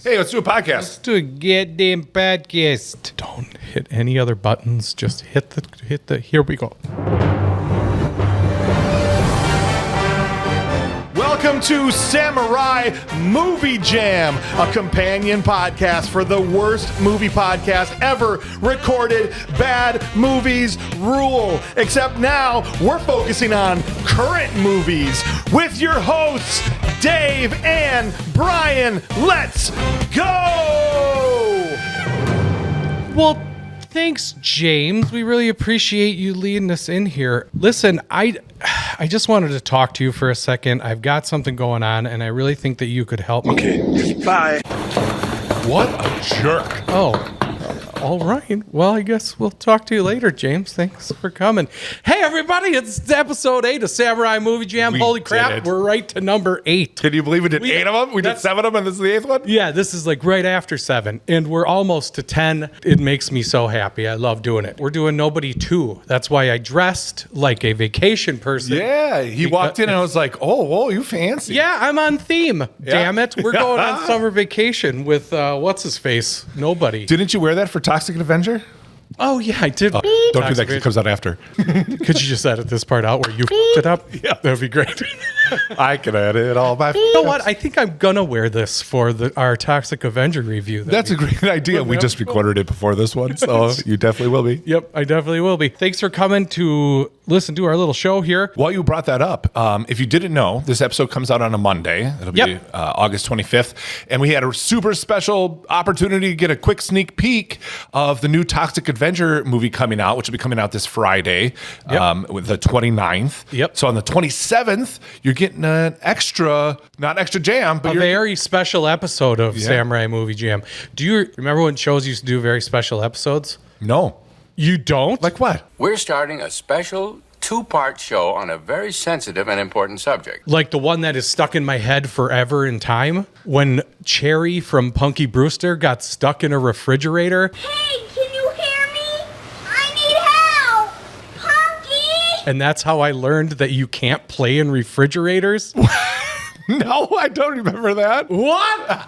Hey, let's do a podcast. Let's do a goddamn podcast. Don't hit any other buttons. Just hit the. Here we go. Welcome to Samurai Movie Jam, a companion podcast for the worst movie podcast ever recorded. Bad movies rule. Except now we're focusing on current movies with your hosts, Dave and Brian. Let's go! Well, thanks, James. We really appreciate you leading us in here. Listen, I just wanted to talk to you for a second. I've got something going on, and I really think that you could help me. Okay, bye. What a jerk. Oh, all right. Well, I guess we'll talk to you later, James. Thanks for coming. Hey, everybody, it's episode 8 of Samurai Movie Jam. We Holy did crap, it. we're right to number 8. Can you believe we did 8 of them? We did 7 of them, and this is the 8th one? Yeah, this is like right after 7, and we're almost to 10. It makes me so happy. I love doing it. We're doing Nobody 2. That's why I dressed like a vacation person. Yeah, he walked in and I was like, oh, whoa, you fancy. Yeah, I'm on theme. Damn it. We're going on summer vacation with, what's-his-face? Nobody. Didn't you wear that for Toxic Avenger? Oh, yeah, I did. Don't do that because it comes out after. Could you just edit this part out where you f***ed it up? Yeah. That would be great. I can edit all my. You know what? I think I'm going to wear this for our Toxic Avenger review. That's a great idea. We just recorded it before this one, so you definitely will be. Yep, I definitely will be. Thanks for coming to listen to our little show here. While you brought that up, if you didn't know, this episode comes out on a Monday. It'll be August 25th. And we had a super special opportunity to get a quick sneak peek of the new Toxic Avenger movie coming out, which will be coming out this Friday, with the 29th. Yep. So on the 27th, you're getting an not extra jam, but A very special episode of Samurai Movie Jam. Do you remember when shows used to do very special episodes? No. You don't? Like what? We're starting a special 2-part show on a very sensitive and important subject. Like the one that is stuck in my head forever in time? When Cherry from Punky Brewster got stuck in a refrigerator? Hey, can you hear me? I need help! Punky! And that's how I learned that you can't play in refrigerators? No, I don't remember that. What?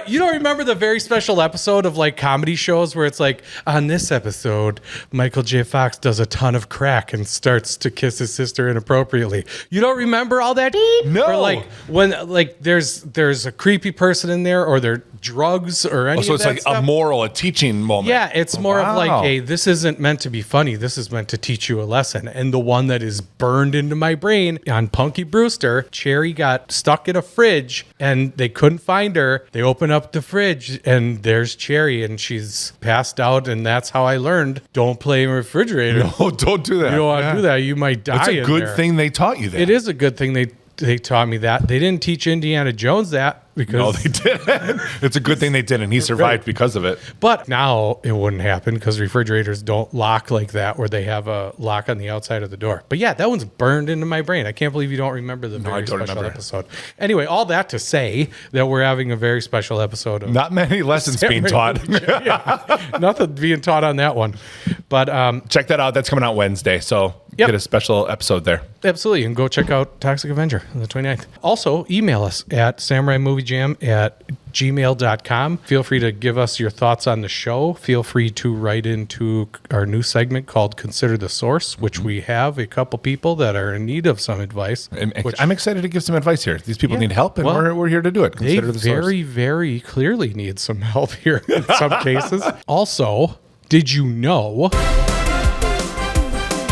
You don't remember the very special episode of like comedy shows where it's like, on this episode, Michael J. Fox does a ton of crack and starts to kiss his sister inappropriately. You don't remember all that? No. Or like when like there's a creepy person in there, or they're drugs or anything. So it's like a moral, a teaching moment. Yeah, it's more of like, Wow. hey, this isn't meant to be funny. This is meant to teach you a lesson. And the one that is burned into my brain on Punky Brewster, Cherry got stuck in a fridge and they couldn't find her. They open up the fridge and there's Cherry and she's passed out. And that's how I learned, don't play in refrigerators. No, don't do that. You don't want to do that. You might die. It's a in good there. thing they taught you that. It is a good thing they taught me that. They didn't teach Indiana Jones that. Because No, they didn't. It's a good thing they didn't. He survived because of it. But now it wouldn't happen because refrigerators don't lock like that, where they have a lock on the outside of the door. But yeah, that one's burned into my brain. I can't believe you don't remember the very special episode. Anyway, all that to say that we're having a very special episode of Not many lessons being taught. nothing being taught on that one. But Check that out. That's coming out Wednesday. So Yep. get a special episode there. absolutely, and go check out Toxic Avenger on the 29th. Also, email us at samuraimoviejam@gmail.com. Feel free to give us your thoughts on the show. Feel free to write into our new segment called Consider the Source, which we have a couple people that are in need of some advice. I'm excited to give some advice here. These people need help, and Well, we're here to do it. They Consider the source. very, very clearly need some help here in some cases. Also, did you know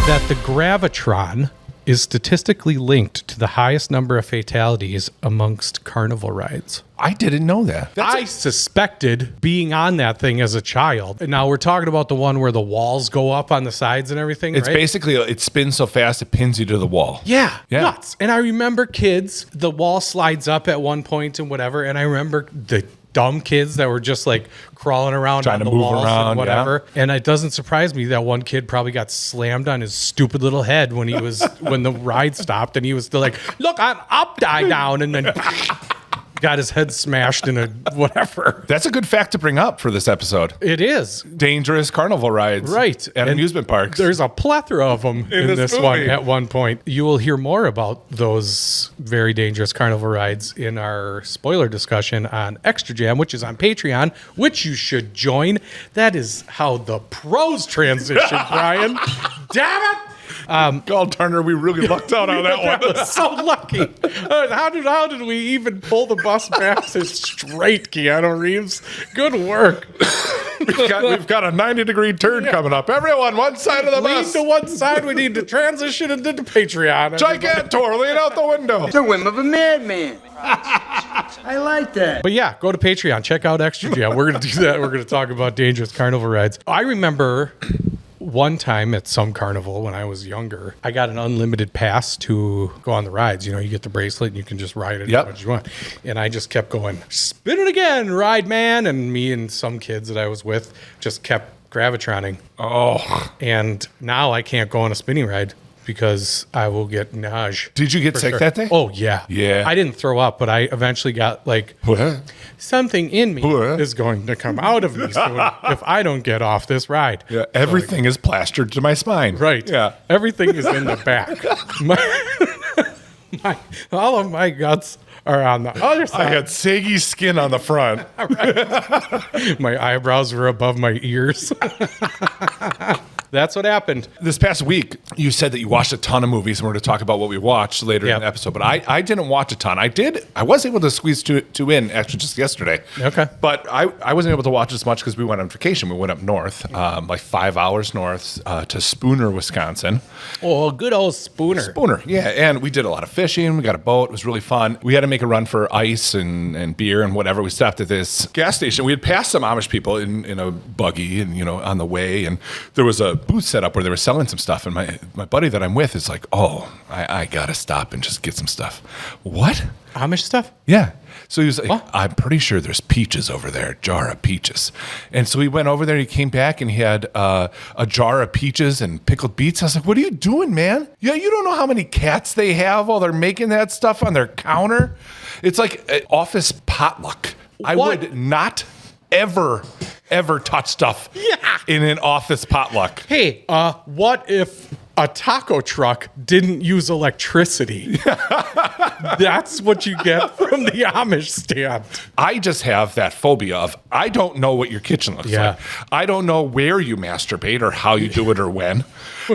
that the gravitron is statistically linked to the highest number of fatalities amongst carnival rides? I didn't know that. I suspected being on that thing as a child. And now we're talking about the one where the walls go up on the sides and everything, It's right? basically, it spins so fast it pins you to the wall. Yeah, Yeah. nuts. And I remember kids, the wall slides up at one point and whatever. And I remember the dumb kids that were just like crawling around Trying on to the move walls around, and whatever. And it doesn't surprise me that one kid probably got slammed on his stupid little head when he was when the ride stopped, and he was still like, "Look, I'm upside down," and then got his head smashed in a whatever. That's a good fact to bring up for this episode. It is. Dangerous carnival rides. Right. At amusement parks. There's a plethora of them in this one movie. at one point. You will hear more about those very dangerous carnival rides in our spoiler discussion on Extra Jam, which is on Patreon, which you should join. That is how the pros transition, Brian. Damn it! God, Turner, we really lucked out on that That one. was so lucky. How did we even pull the bus back to straight, Keanu Reeves? Good work. We've got a 90-degree turn coming up. Everyone, one side of the Lean bus. to one side. We need to transition into the Patreon. Gigantor, lean out the window. The whim of a madman. I like that. But yeah, go to Patreon. Check out Extra Jam. We're going to do that. We're going to talk about dangerous carnival rides. I remember one time at some carnival when I was younger, I got an unlimited pass to go on the rides. You know, you get the bracelet and you can just ride it as much as you want. And I just kept going, spin it again, ride man. And me and some kids that I was with just kept gravitroning. Oh. And now I can't go on a spinning ride because I will get nausea. Did you get For sick sure. that day? Oh, yeah. Yeah. I didn't throw up, but I eventually got like, What? something in me What? is going to come out of me soon if I don't get off this ride. Yeah, everything is plastered to my spine. Right. Yeah. Everything is in the back. All of my guts are on the other I side. had saggy skin on the front. My eyebrows were above my ears. That's what happened. This past week, you said that you watched a ton of movies, and we're going to talk about what we watched later in the episode. But I didn't watch a ton. I was able to squeeze two in, actually, just yesterday. Okay. But I wasn't able to watch as much because we went on vacation. We went up north, like 5 hours north to Spooner, Wisconsin. Oh, good old Spooner. Spooner, yeah. And we did a lot of fishing. We got a boat. It was really fun. We had to make a run for ice and beer and whatever. We stopped at this gas station. We had passed some Amish people in a buggy and, on the way. And there was a booth set up where they were selling some stuff. And my buddy that I'm with is like, oh, I got to stop and just get some stuff. What? Amish stuff? Yeah. So he was like, What? I'm pretty sure there's peaches over there, jar of peaches. And so he went over there, he came back and he had a jar of peaches and pickled beets. I was like, what are you doing, man? Yeah, you don't know how many cats they have while they're making that stuff on their counter? It's like an office potluck. I What? would not ever touch stuff in an office potluck. Hey, what if a taco truck didn't use electricity? That's what you get from the Amish stand. I just have that phobia of I don't know what your kitchen looks Yeah. like. I don't know where you masturbate or how you do it or when.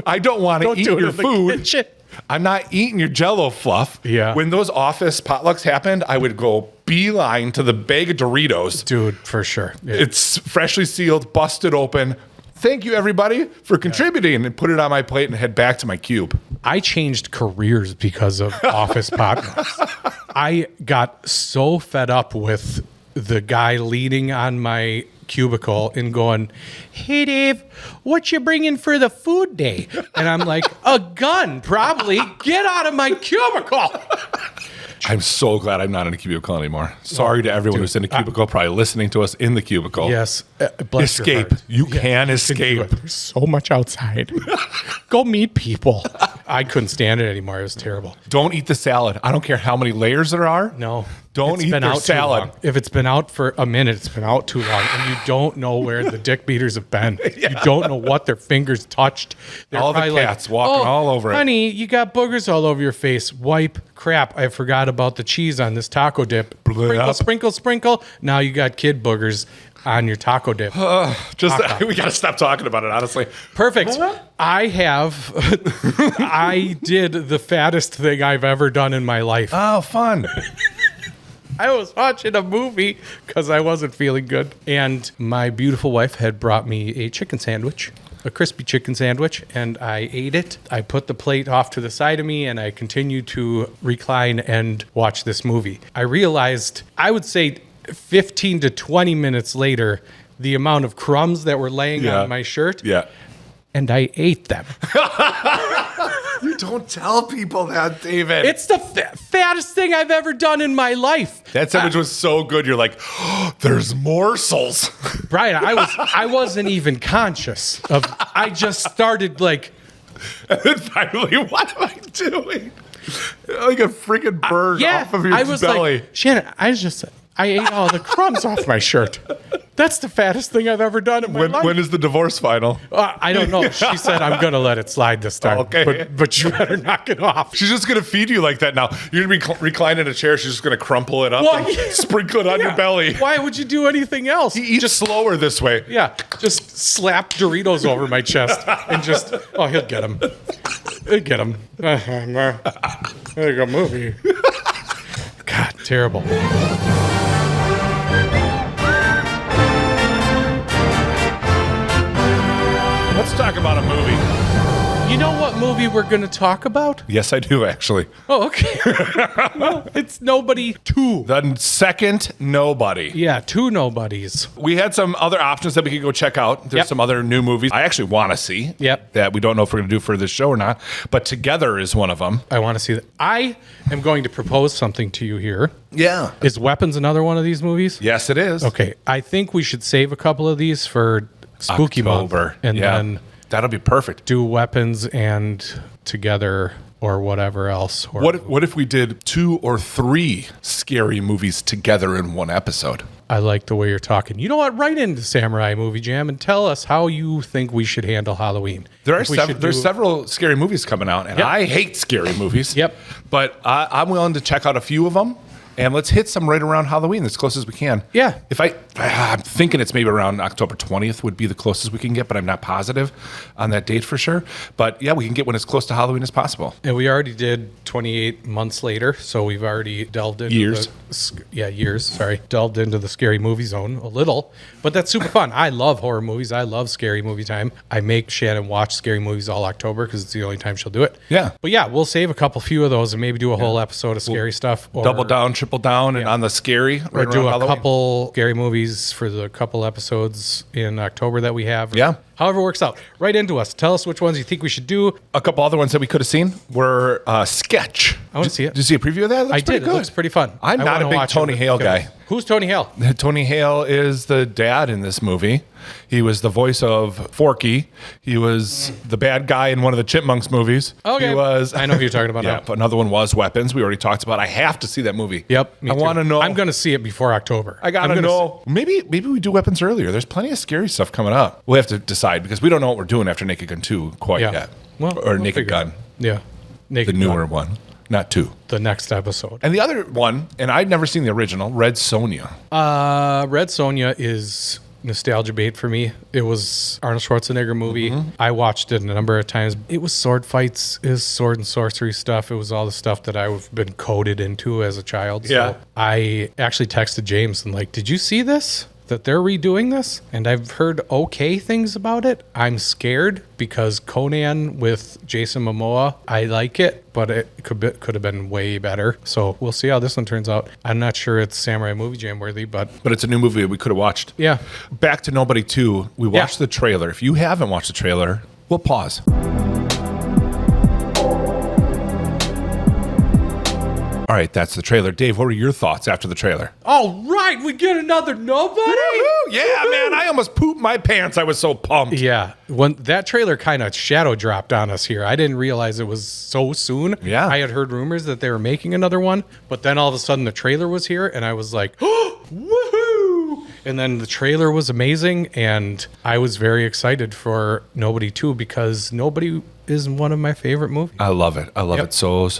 I don't want to Don't eat do it your in the food. kitchen. I'm not eating your Jell-O fluff. Yeah. When those office potlucks happened, I would go beeline to the bag of Doritos. Dude, for sure. It's freshly sealed, busted open. Thank you, everybody, for contributing, and put it on my plate and head back to my cube. I changed careers because of office potlucks. I got so fed up with the guy leaning on my cubicle and going, hey, Dave, what you bringing for the food day? And I'm like, a gun, probably. Get out of my cubicle. I'm so glad I'm not in a cubicle anymore. Sorry to everyone who's in a cubicle, probably listening to us in the cubicle. Yes. Bless your Escape. heart. You can escape. There's so much outside. Go meet people. I couldn't stand it anymore. It was terrible. Don't eat the salad. I don't care how many layers there are. No. Don't It's eat been their out too salad. long. If it's been out for a minute, it's been out too long. And you don't know where the dick beaters have been. You don't know what their fingers touched. They're All the probably cats walking all over it. Honey, you got boogers all over your face. Wipe. Crap, I forgot about the cheese on this taco dip. Sprinkle, Blip. sprinkle, sprinkle. Now you got kid boogers on your taco dip. Just we got to stop talking about it, honestly. Perfect. I did the fattest thing I've ever done in my life. Oh, fun. I was watching a movie because I wasn't feeling good. And my beautiful wife had brought me a chicken sandwich, a crispy chicken sandwich, and I ate it. I put the plate off to the side of me and I continued to recline and watch this movie. I realized, I would say 15 to 20 minutes later, the amount of crumbs that were laying on my shirt. Yeah. And I ate them. You don't tell people that, David. It's the fattest thing I've ever done in my life. That sandwich was so good. You're like, oh, there's morsels. Brian, I wasn't even conscious of. I just started like. And then finally, what am I doing? Like a freaking bird off of your belly. Like, Shannon, I ate all the crumbs off my shirt. That's the fattest thing I've ever done in my life. When is the divorce final? I don't know. She said, I'm going to let it slide this time. Okay. But you better knock it off. She's just going to feed you like that now. You're going to be reclined in a chair. She's just going to crumple it up and sprinkle it on your belly. Why would you do anything else? He eats just slower this way. Yeah. Just slap Doritos over my chest and just, he'll get him. He'll get him. There you go, movie. God, terrible. Let's talk about a movie. You know what movie we're going to talk about? Yes, I do, actually. Oh, okay. Well, it's Nobody 2. The second Nobody. Yeah, 2 Nobodies. We had some other options that we could go check out. There's some other new movies I actually want to see. Yep. That we don't know if we're going to do for this show or not. But Together is one of them. I want to see that. I am going to propose something to you here. Yeah. Is Weapons another one of these movies? Yes, it is. Okay. I think we should save a couple of these for Spooky October. Month. And then that'll be perfect. do Weapons and Together or whatever else. Or What if we did 2 or 3 scary movies together in one episode? I like the way you're talking. You know what? Write into Samurai Movie Jam and tell us how you think we should handle Halloween. There's several scary movies coming out, and I hate scary movies. Yep. But I'm willing to check out a few of them. And let's hit some right around Halloween, as close as we can. Yeah. I'm thinking it's maybe around October 20th would be the closest we can get, but I'm not positive on that date for sure. But yeah, we can get one as close to Halloween as possible. And we already did 28 months later, so we've already delved into years. Delved into the scary movie zone a little. But that's super fun. I love horror movies. I love scary movie time. I make Shannon watch scary movies all October because it's the only time she'll do it. Yeah. But yeah, we'll save a few of those and maybe do a whole episode of scary stuff. Or Double down, triple down, and on the scary. Or Right do a Halloween. couple scary movies for the couple episodes in October that we have. Yeah. However it works out. Write into us. Tell us which ones you think we should do. A couple other ones that we could have seen were Sketch. I want to see it. Did you see a preview of that? It looks I pretty did. good. It looks pretty fun. I'm I not wanna a big watch Tony it. Hale guy. Who's Tony Hale? Tony Hale is the dad in this movie. He was the voice of Forky. He was the bad guy in one of the Chipmunks movies. Okay. He was. I know who you're talking about Yeah, now. but another one was Weapons. We already talked about. I have to see that movie. Yep. me I too. want to know. I'm going to see it before October. I gotta know. Maybe we do Weapons earlier. There's plenty of scary stuff coming up. We'll have to decide because we don't know what we're doing after Naked Gun 2 quite yet. Well, or we'll Naked figure it Gun, out. Yeah. the Naked newer Gun. one, not 2. The next episode. And the other one, and I'd never seen the original, Red Sonja. Red Sonja is nostalgia bait for me. It was Arnold Schwarzenegger movie. I watched it a number of times. It was sword fights, it was sword and sorcery stuff. It was all the stuff that I've been coded into as a child. Yeah. So I actually texted James and like, did you see this? That they're redoing this? And I've heard okay things about it. I'm scared because Conan with Jason Momoa, I like it, but it could have been way better. So we'll see how this one turns out. I'm not sure it's Samurai Movie Jam worthy, but But it's a new movie we could have watched. yeah. Back to Nobody 2. We watched the trailer. If you haven't watched the trailer, we'll pause. All right, that's the trailer. Dave, what were your thoughts after the trailer? All right, we get another Nobody. Yeah, man, I almost pooped my pants. I was so pumped. Yeah, when that trailer kind of shadow dropped on us here, I didn't realize it was so soon. Yeah. I had heard rumors that they were making another one, but then all of a sudden the trailer was here, and I was like, oh, woohoo! And then the trailer was amazing, and I was very excited for Nobody 2 because Nobody is one of my favorite movies. I love it. I love it so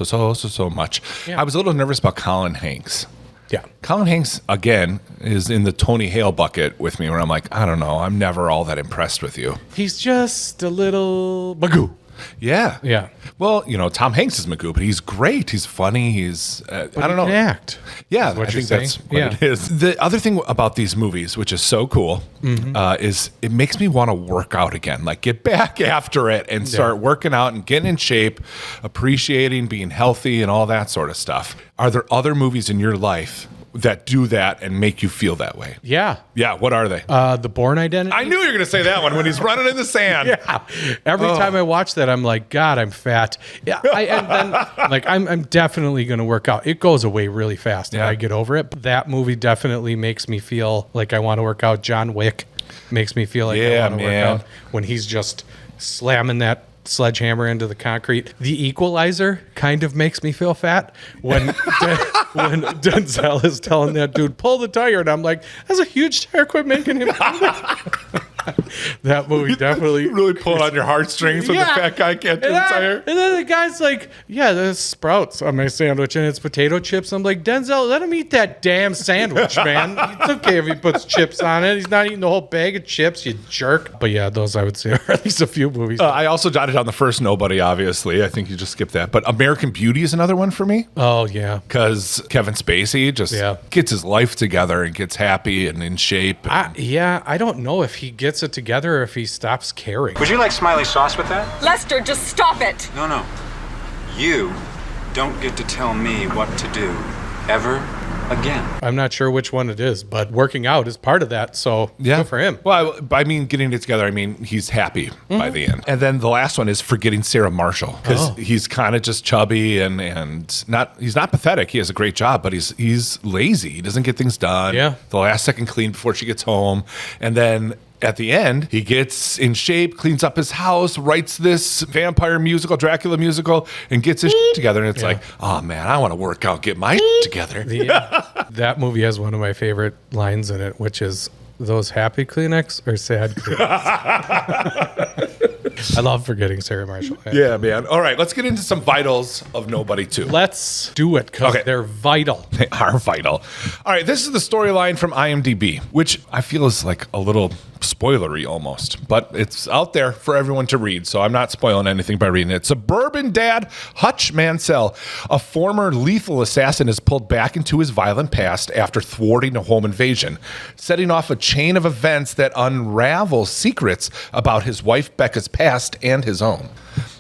much. Yeah. I was a little nervous about Colin Hanks. Yeah. Colin Hanks, again, is in the Tony Hale bucket with me where I'm like, I don't know. I'm never all that impressed with you. He's just a little bagoo. Yeah. Yeah. Well, you know, Tom Hanks is Magoo, but he's great. He's funny. He's, I don't know. Can act. Yeah, is what I you're think that's saying. what Yeah. it is. The other thing about these movies, which is so cool, is it makes me want to work out again. Like get back after it and start working out and getting in shape, appreciating being healthy and all that sort of stuff. Are there other movies in your life that do that and make you feel that way? Yeah. Yeah, what are they? The Bourne Identity. I knew you were going to say that one when he's running in the sand. Yeah. Every time I watch that, I'm like, God, I'm fat. Yeah. And then, like, I'm definitely going to work out. It goes away really fast and Yeah. I get over it. But that movie definitely makes me feel like I want to work out. John Wick makes me feel like I Yeah, want to work man. out when he's just slamming that sledgehammer into the concrete. The Equalizer kind of makes me feel fat when when Denzel is telling that dude, pull the tire, and I'm like, that's a huge tire, quit making him do that. That movie definitely really pulled on your heartstrings when the fat guy can't do the tire. And then the guy's like, yeah, there's sprouts on my sandwich and it's potato chips. I'm like, Denzel, let him eat that damn sandwich, man. It's okay if he puts chips on it. He's not eating the whole bag of chips, you jerk. But yeah, those I would say are at least a few movies. I also jotted down the first Nobody, obviously. I think you just skipped that. But American Beauty is another one for me. Oh, yeah. Because Kevin Spacey just gets his life together and gets happy and in shape. I don't know if he gets it together or if he stops caring. Would you like smiley sauce with that? Lester, just stop it. No. You don't get to tell me what to do ever again. I'm not sure which one it is, but working out is part of that, so good for him. Well, I mean, getting it together, I mean, he's happy by the end. And then the last one is Forgetting Sarah Marshall, because he's kind of just chubby and he's not pathetic. He has a great job, but he's lazy. He doesn't get things done. Yeah. The last second clean before she gets home. And then at the end, he gets in shape, cleans up his house, writes this vampire musical, Dracula musical, and gets his shit together. And it's like, oh man, I want to work out, get my shit together. That movie has one of my favorite lines in it, which is, those happy Kleenex or sad Kleenex? I love Forgetting Sarah Marshall. Yeah, man. All right, let's get into some vitals of Nobody 2. Let's do it, because they're vital. They are vital. All right, this is the storyline from IMDb, which I feel is like a little spoilery almost, but it's out there for everyone to read, so I'm not spoiling anything by reading it. Suburban dad Hutch Mansell, a former lethal assassin, is pulled back into his violent past after thwarting a home invasion, setting off a chain of events that unravel secrets about his wife Becca's past and his own.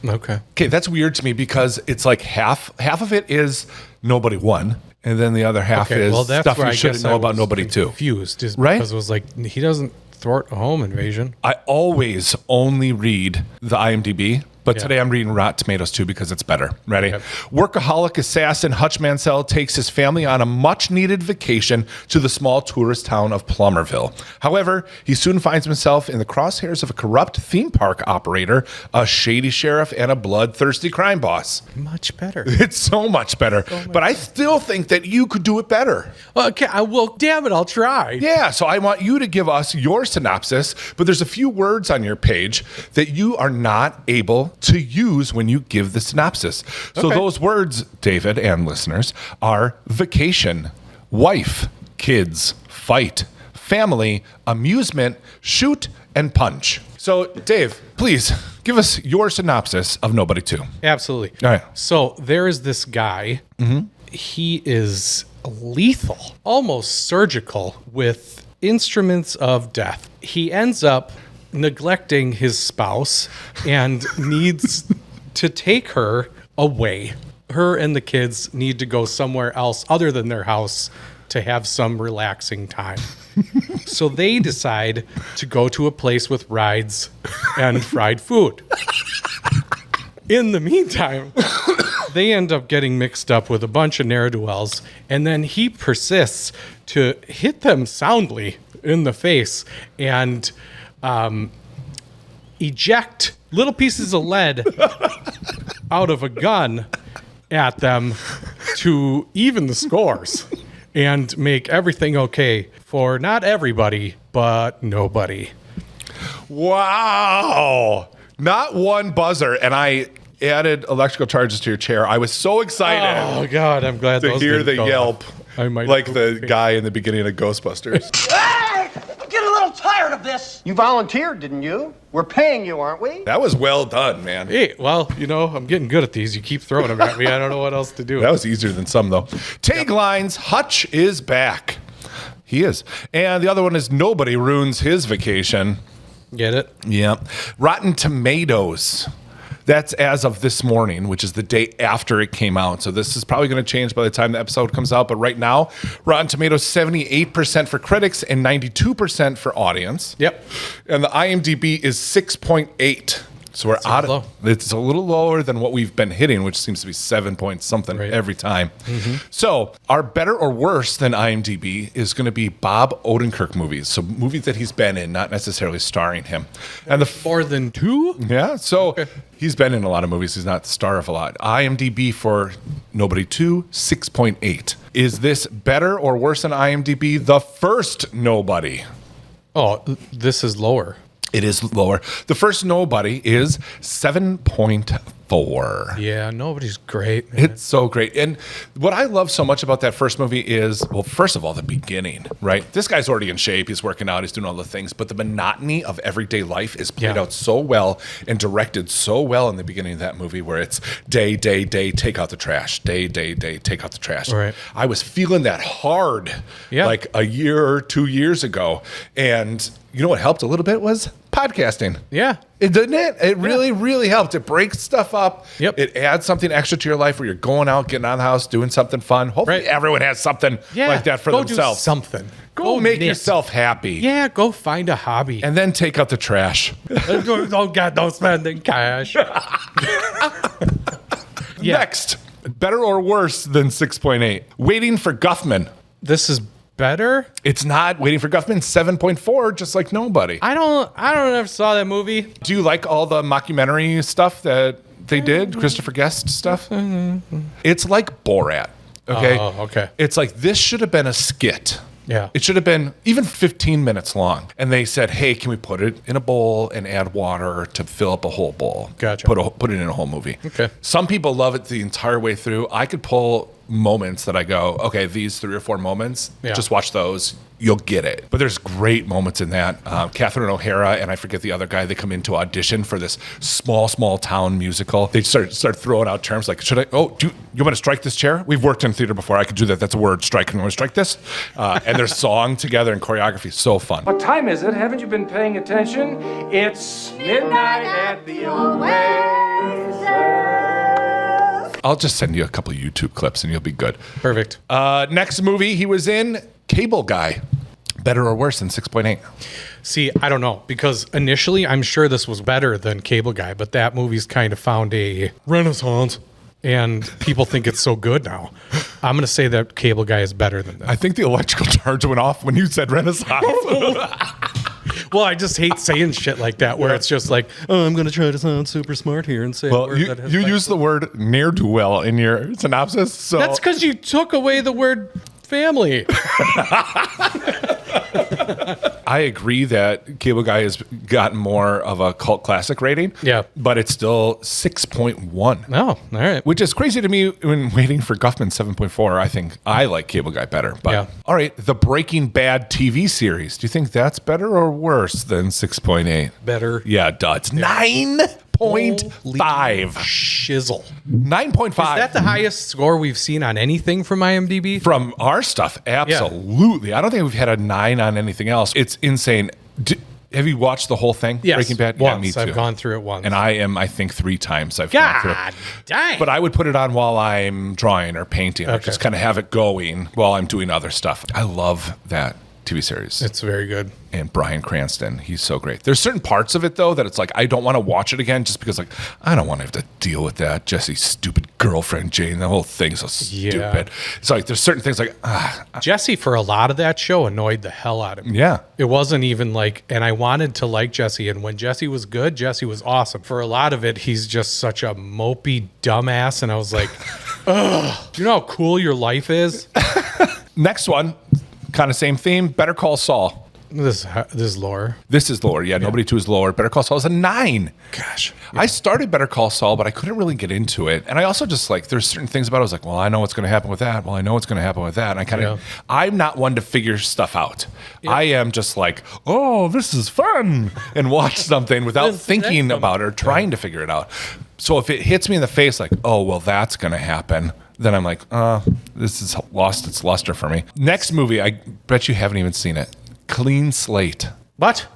Okay, that's weird to me because it's like half of it is Nobody 1, and then the other half is stuff you shouldn't know about Nobody 2. Confused, right? Because it was like, he doesn't thwart a home invasion. I always only read the IMDb, but today I'm reading Rotten Tomatoes too because it's better. Ready? Okay. Workaholic assassin Hutch Mansell takes his family on a much-needed vacation to the small tourist town of Plummerville. However, he soon finds himself in the crosshairs of a corrupt theme park operator, a shady sheriff, and a bloodthirsty crime boss. Much better. It's so much better. But I still think that you could do it better. Okay, well, damn it, I'll try. Yeah, so I want you to give us your synopsis, but there's a few words on your page that you are not able to use when you give the synopsis. So those words, David and listeners, are vacation, wife, kids, fight, family, amusement, shoot, and punch. So, Dave, please give us your synopsis of Nobody 2. Absolutely. All right. So there is this guy. Mm-hmm. He is lethal, almost surgical, with instruments of death. He ends up neglecting his spouse and needs to take her away. Her and the kids need to go somewhere else other than their house to have some relaxing time. So they decide to go to a place with rides and fried food. In the meantime, they end up getting mixed up with a bunch of ne'er-do-wells, and then he persists to hit them soundly in the face and eject little pieces of lead out of a gun at them to even the scores and make everything okay for not everybody, but nobody. Wow. Not one buzzer. And I added electrical charges to your chair. I was so excited. Oh, God, I'm glad to hear the yelp. I might like the guy in the beginning of Ghostbusters. Hey! I'm getting a little tired of this. You volunteered, didn't you? We're paying you, aren't we? That was well done, man. Hey, well, I'm getting good at these. You keep throwing them at me. I don't know what else to do. That was easier than some, though. Taglines, Hutch is back. He is. And the other one is Nobody ruins his vacation. Get it? Yeah. Rotten Tomatoes. That's as of this morning, which is the day after it came out. So this is probably going to change by the time the episode comes out. But right now, Rotten Tomatoes, 78% for critics and 92% for audience. Yep. And the IMDb is 6.8. So we're out low. of it's a little lower than what we've been hitting, which seems to be 7 point something Right. every time. So our better or worse than IMDb is going to be Bob Odenkirk movies. So movies that he's been in, not necessarily starring him. And the More than 2? yeah, so he's been in a lot of movies. He's not the star of a lot. IMDb for Nobody 2, 6.8. Is this better or worse than IMDb? The first Nobody. Oh, this is lower. It is lower. The first Nobody is 7.4. Yeah, nobody's great. Man. It's so great. And what I love so much about that first movie is, well, first of all, the beginning, right? This guy's already in shape. He's working out. He's doing all the things. But the monotony of everyday life is played out so well and directed so well in the beginning of that movie, where it's day, take out the trash. Day, take out the trash. Right. I was feeling that hard like a year or 2 years ago. And you know what helped a little bit was podcasting. Yeah. It didn't it? It really, really helped. It breaks stuff up. Yep. It adds something extra to your life where you're going out, getting out of the house, doing something fun. Hopefully everyone has something like that for go themselves. Do something. Go make knit. yourself happy. Yeah, go find a hobby. And then take out the trash. Don't spend in cash. Next, better or worse than 6.8? Waiting for Guffman. This is better. It's not. Waiting for Guffman, 7.4, just like Nobody. I don't ever saw that movie. Do you like all the mockumentary stuff that they did? Christopher Guest stuff? It's like Borat. Okay. Oh, okay. It's like this should have been a skit. Yeah. It should have been even 15 minutes long. And they said, hey, can we put it in a bowl and add water to fill up a whole bowl? Gotcha. Put it in a whole movie. Okay. Some people love it the entire way through. I could pull moments that I go, okay, these 3 or 4 moments, just watch those. You'll get it. But there's great moments in that. Catherine O'Hara and I forget the other guy, they come in to audition for this small town musical. They start throwing out terms like, you want to strike this chair? We've worked in theater before. I could do that. That's a word, strike. You want to strike this? And their song together and choreography is so fun. What time is it? Haven't you been paying attention? It's midnight at the Oasis. I'll just send you a couple of YouTube clips and you'll be good. Perfect. Next movie he was in, Cable Guy. Better or worse than 6.8? See, I don't know, because initially I'm sure this was better than Cable Guy, but that movie's kind of found a renaissance and people think it's so good now. I'm going to say that Cable Guy is better than that. I think the electrical charge went off when you said renaissance. Well, I just hate saying shit like that where it's just like, oh, I'm going to try to sound super smart here and say a Well, word that has you five use the word ne'er-do-well in your synopsis. So That's because you took away the word family. I agree that Cable Guy has gotten more of a cult classic rating. Yeah. But it's still 6.1. Oh, all right. Which is crazy to me when Waiting for Guffman 7.4. I think I like Cable Guy better. But Yeah. all right, the Breaking Bad TV series. Do you think that's better or worse than 6.8? Better. Yeah, it does. 9.5. Shizzle. 9.5. Is that the highest score we've seen on anything from IMDb? From our stuff, absolutely. I don't think we've had a 9 on anything else. It's insane. Have you watched the whole thing? Yes, Breaking Bad? once. Yeah, me too. I've gone through it once. And I think 3 times I've gone through God it. dang. But I would put it on while I'm drawing or painting or Okay. just kind of have it going while I'm doing other stuff. I love that TV series. It's very good. And Bryan Cranston, he's so great. There's certain parts of it, though, that it's like, I don't want to watch it again just because, like, I don't want to have to deal with that. Jesse's stupid girlfriend, Jane, the whole thing's so stupid. It's like, there's certain things like, Jesse, for a lot of that show, annoyed the hell out of me. yeah. It wasn't even like, and I wanted to like Jesse. And when Jesse was good, Jesse was awesome. For a lot of it, he's just such a mopey dumbass. And I was like, ugh, do you know how cool your life is? Next one, kind of same theme, Better Call Saul. This is lower. This is lower. Yeah, Nobody 2 is lower. Better Call Saul is a 9. Gosh. I started Better Call Saul, but I couldn't really get into it. And I also just like, there's certain things about it. I was like, well, I know what's going to happen with that. Well, I know what's going to happen with that. And I'm not one to figure stuff out. Yeah. I am just like, oh, this is fun. And watch something without thinking about it or trying to figure it out. So if it hits me in the face, like, oh, well, that's going to happen. Then I'm like, this has lost its luster for me. Next movie, I bet you haven't even seen it. Clean Slate. What?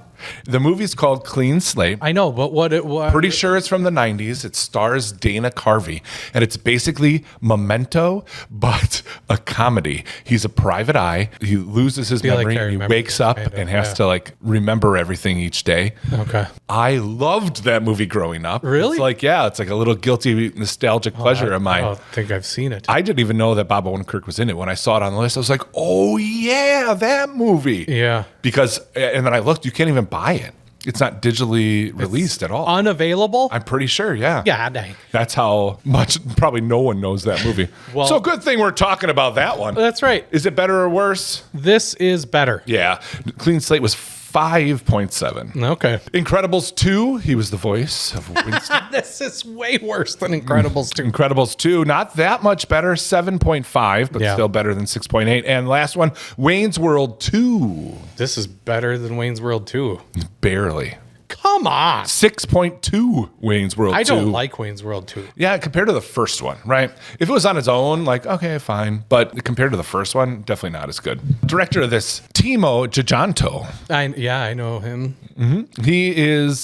The movie's called Clean Slate. I know, but what? Pretty sure it's from the 90s. It stars Dana Carvey, and it's basically Memento, but a comedy. He's a private eye. He loses his memory. He wakes up and has to like remember everything each day. Okay. I loved that movie growing up. Really? It's like a little guilty, nostalgic pleasure of mine. I don't think I've seen it. I didn't even know that Bob Odenkirk was in it. When I saw it on the list, I was like, oh yeah, that movie. Yeah. And then I looked, you can't even buy it. It's not digitally released at all. Unavailable? I'm pretty sure, yeah. Yeah, dang. That's how much, probably no one knows that movie. Well, so good thing we're talking about that one. That's right. Is it better or worse? This is better. Yeah. Clean Slate was 5.7. Okay. Incredibles 2, he was the voice of Winston. This is way worse than Incredibles 2. Incredibles 2, not that much better, 7.5, but still better than 6.8. And last one, Wayne's World 2. This is better than Wayne's World 2. Barely. Come on. 6.2 Wayne's World 2. I don't like Wayne's World 2. Yeah, compared to the first one, right? If it was on its own, like, okay, fine. But compared to the first one, definitely not as good. Director of this, Timo Tjahjanto. I know him. Mm-hmm.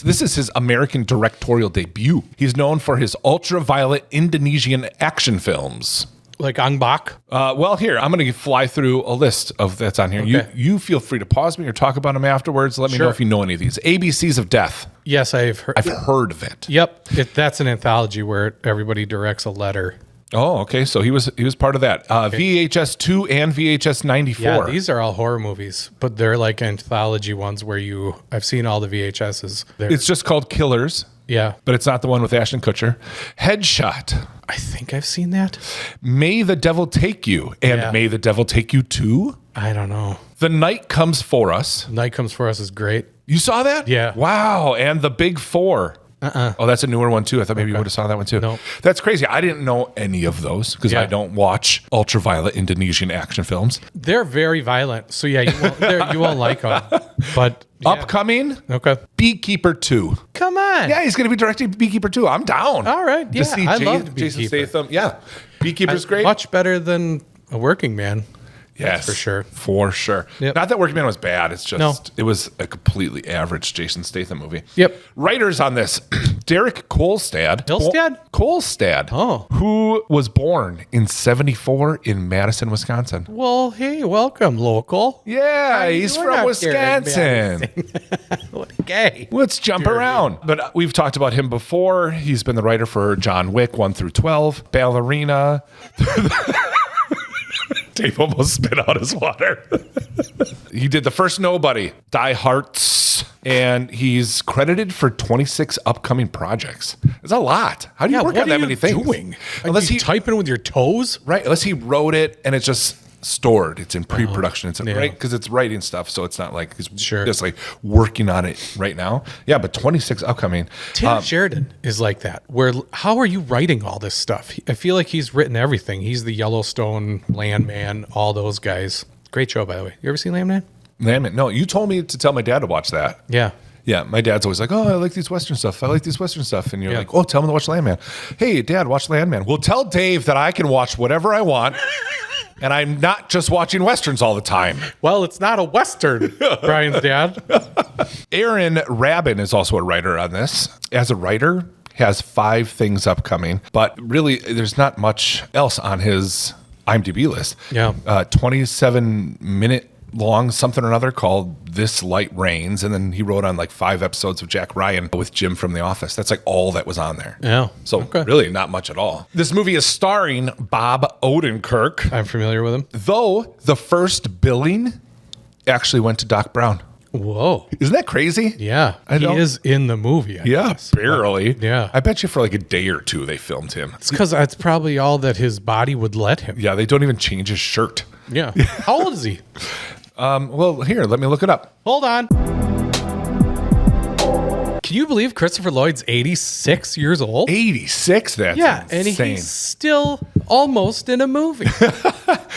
This is his American directorial debut. He's known for his ultraviolet Indonesian action films. Like Ang Bak? Well, here, I'm going to fly through a list of that's on here. Okay. You feel free to pause me or talk about them afterwards. Let me know if you know any of these. ABCs of Death. Yes, I've heard of it. Yep. That's an anthology where everybody directs a letter. Oh, okay. So he was part of that. VHS 2 and VHS 94. Yeah, these are all horror movies, but they're like anthology ones where I've seen all the VHSs. It's just called Killers. Yeah. But it's not the one with Ashton Kutcher. Headshot. I think I've seen that. May the Devil Take You and May the Devil Take You 2? I don't know. The Night Comes For Us. Night Comes For Us is great. You saw that? Yeah. Wow. And The Big Four. Oh, that's a newer one too. I thought maybe you would have saw that one too. No. That's crazy. I didn't know any of those because I don't watch ultraviolet Indonesian action films. They're very violent. So yeah, you won't like them. But upcoming, okay, Beekeeper 2. Come on. Yeah, he's going to be directing Beekeeper 2. I'm down. All right. Yeah, I love Jason Statham. Yeah, Beekeeper's great. Much better than A Working Man. Yes, for sure. For sure. Yep. Not that Working Man was bad. It's just, it was a completely average Jason Statham movie. Yep. Writers on this, Derek Kolstad. Kolstad. Oh. Who was born in 1974 in Madison, Wisconsin. Well, hey, welcome, local. Yeah, he's from Wisconsin. Okay. Let's jump around. But we've talked about him before. He's been the writer for John Wick 1 through 12, Ballerina. Dave almost spit out his water. He did the first Nobody, Die Hearts, and he's credited for 26 upcoming projects. It's a lot. How do you work on that many things? Doing? Unless you typing with your toes? Right. Unless he wrote it and it's just stored. It's in pre-production. It's right because it's writing stuff, so it's not like he's just like working on it right now. Yeah, but 26 upcoming. Tim Sheridan is like that. How are you writing all this stuff? I feel like he's written everything. He's the Yellowstone, Landman, all those guys. Great show, by the way. You ever seen Landman? Landman. No, you told me to tell my dad to watch that. Yeah. Yeah, my dad's always like, oh, I like these Western stuff. I like these Western stuff. And you're like, oh, tell him to watch Landman. Hey, Dad, watch Landman. Well, tell Dave that I can watch whatever I want. And I'm not just watching Westerns all the time. Well, it's not a Western, Brian's dad. Aaron Rabin is also a writer on this. As a writer, has 5 things upcoming. But really, there's not much else on his IMDb list. Yeah. 27-minute long something or another called This Light Rains, and then he wrote on like 5 episodes of Jack Ryan with Jim from The Office. That's like all that was on there. Yeah. So really not much at all. This movie is starring Bob Odenkirk. I'm familiar with him. Though the first billing actually went to Doc Brown. Whoa. Isn't that crazy? Yeah. He is in the movie. I guess. Barely. Yeah. I bet you for like a day or 2 they filmed him. It's because that's probably all that his body would let him. Yeah, they don't even change his shirt. Yeah. How old is he? Well, here, let me look it up. Hold on. Can you believe Christopher Lloyd's 86 years old? 86? That's and insane. he's still almost in a movie.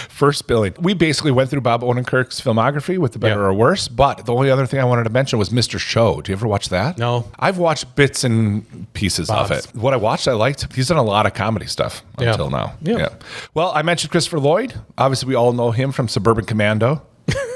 First billing. We basically went through Bob Odenkirk's filmography with the better or worse, but the only other thing I wanted to mention was Mr. Show. Do you ever watch that? No. I've watched bits and pieces of it. What I watched, I liked. He's done a lot of comedy stuff until now. Yeah. Well, I mentioned Christopher Lloyd. Obviously, we all know him from Suburban Commando.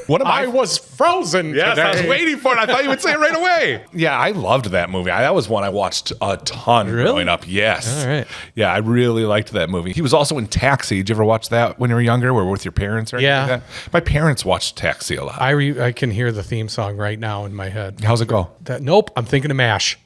One of I my was frozen Yes, today. I was waiting for it. I thought you would say it right away. Yeah, I loved that movie. That was one I watched a ton growing up. Yes. All right. Yeah, I really liked that movie. He was also in Taxi. Did you ever watch that when you were younger or with your parents or anything like that? My parents watched Taxi a lot. I can hear the theme song right now in my head. How's it go? Nope, I'm thinking of MASH.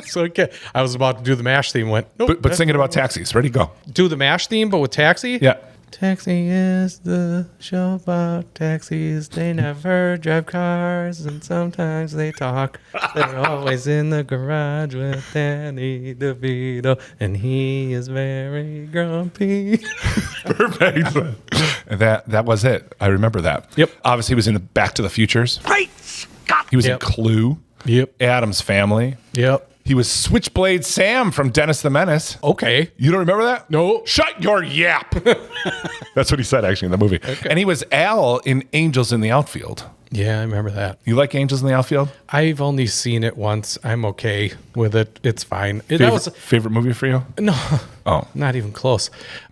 So okay, I was about to do the MASH theme. Went nope. But singing about taxis. Ready, go. Do the MASH theme, but with Taxi. Yeah. Taxi is the show about taxis. They never drive cars, and sometimes they talk. They're always in the garage with Danny DeVito, and he is very grumpy. Perfect. That was it. I remember that. Yep. Obviously, he was in Back to the Futures. Great Scott! He was in Yep. Clue. Yep. Adam's Family. Yep. He was Switchblade Sam from Dennis the Menace. Okay. You don't remember that? No. Shut your yap. That's what he said, actually, in the movie. Okay. And he was Al in Angels in the Outfield. Yeah, I remember that. You like Angels in the Outfield? I've only seen it once. I'm okay with it. It's fine. Favorite movie for you? No. Oh. Not even close.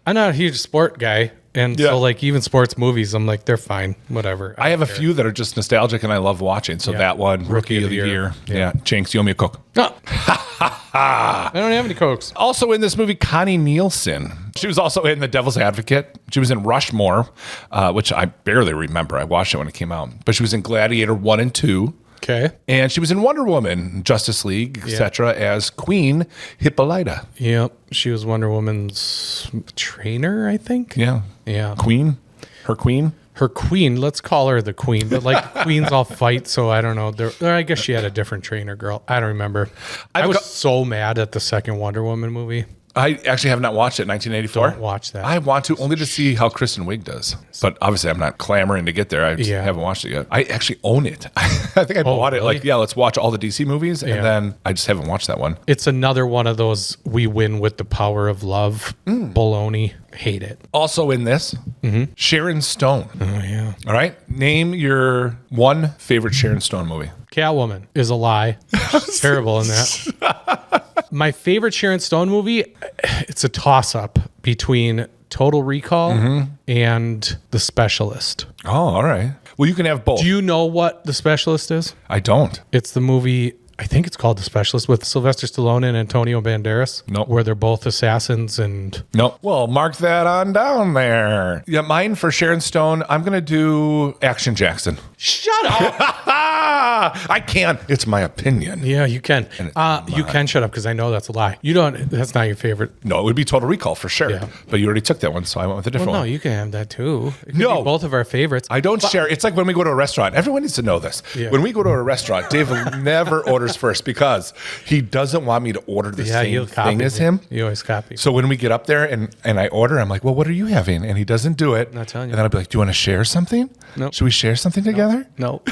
I'm not a huge sport guy. And Yeah. so, like, even sports movies, I'm like, they're fine. Whatever. I have a few that are just nostalgic and I love watching. So Yeah. that one, Rookie of the Year. Yeah. Jinx, you owe me a Coke. No. I don't have any Cokes. Also in this movie, Connie Nielsen. She was also in The Devil's Advocate. She was in Rushmore, which I barely remember. I watched it when it came out. But she was in Gladiator 1 and 2. Okay. And she was in Wonder Woman, Justice League, etc., as Queen Hippolyta. Yep. She was Wonder Woman's trainer, I think. Yeah. Yeah. Queen? Her queen? Her queen. Let's call her the queen. But, like, queens all fight, so I don't know. I guess she had a different trainer girl. I don't remember. I was so mad at the second Wonder Woman movie. I actually have not watched it, 1984. Don't watch that. I want to, only to see how Kristen Wiig does. But obviously, I'm not clamoring to get there. I just haven't watched it yet. I actually own it. I think I bought it. Really? Like, let's watch all the DC movies. And then I just haven't watched that one. It's another one of those we win with the power of love. Baloney. Hate it. Also in this, Sharon Stone. Oh, yeah. All right. Name your one favorite Sharon Stone movie. Catwoman is a lie. She's terrible in that. My favorite Sharon Stone movie, it's a toss-up between Total Recall and The Specialist. Oh, all right. Well, you can have both. Do you know what The Specialist is? I don't. It's the movie, I think it's called The Specialist, with Sylvester Stallone and Antonio Banderas. Nope. Where they're both assassins and... Nope. Well, mark that on down there. Yeah, mine for Sharon Stone, I'm going to do Action Jackson. Shut up! I can't. It's my opinion. Yeah, you can. You can shut up because I know that's a lie. You don't. That's not your favorite. No, it would be Total Recall for sure. Yeah. But you already took that one, so I went with a different Well, no, one. you can have that too. It could No. be both of our favorites. I don't share. It's like when we go to a restaurant. Everyone needs to know this. Yeah. When we go to a restaurant, Dave never orders first because he doesn't want me to order the same he'll copy thing as me. him. You always copy. So when we get up there and I order, I'm like, well, what are you having? And he doesn't do it. Not telling you. And then I'll be like, do you want to share something? Nope. Should we share something together? No.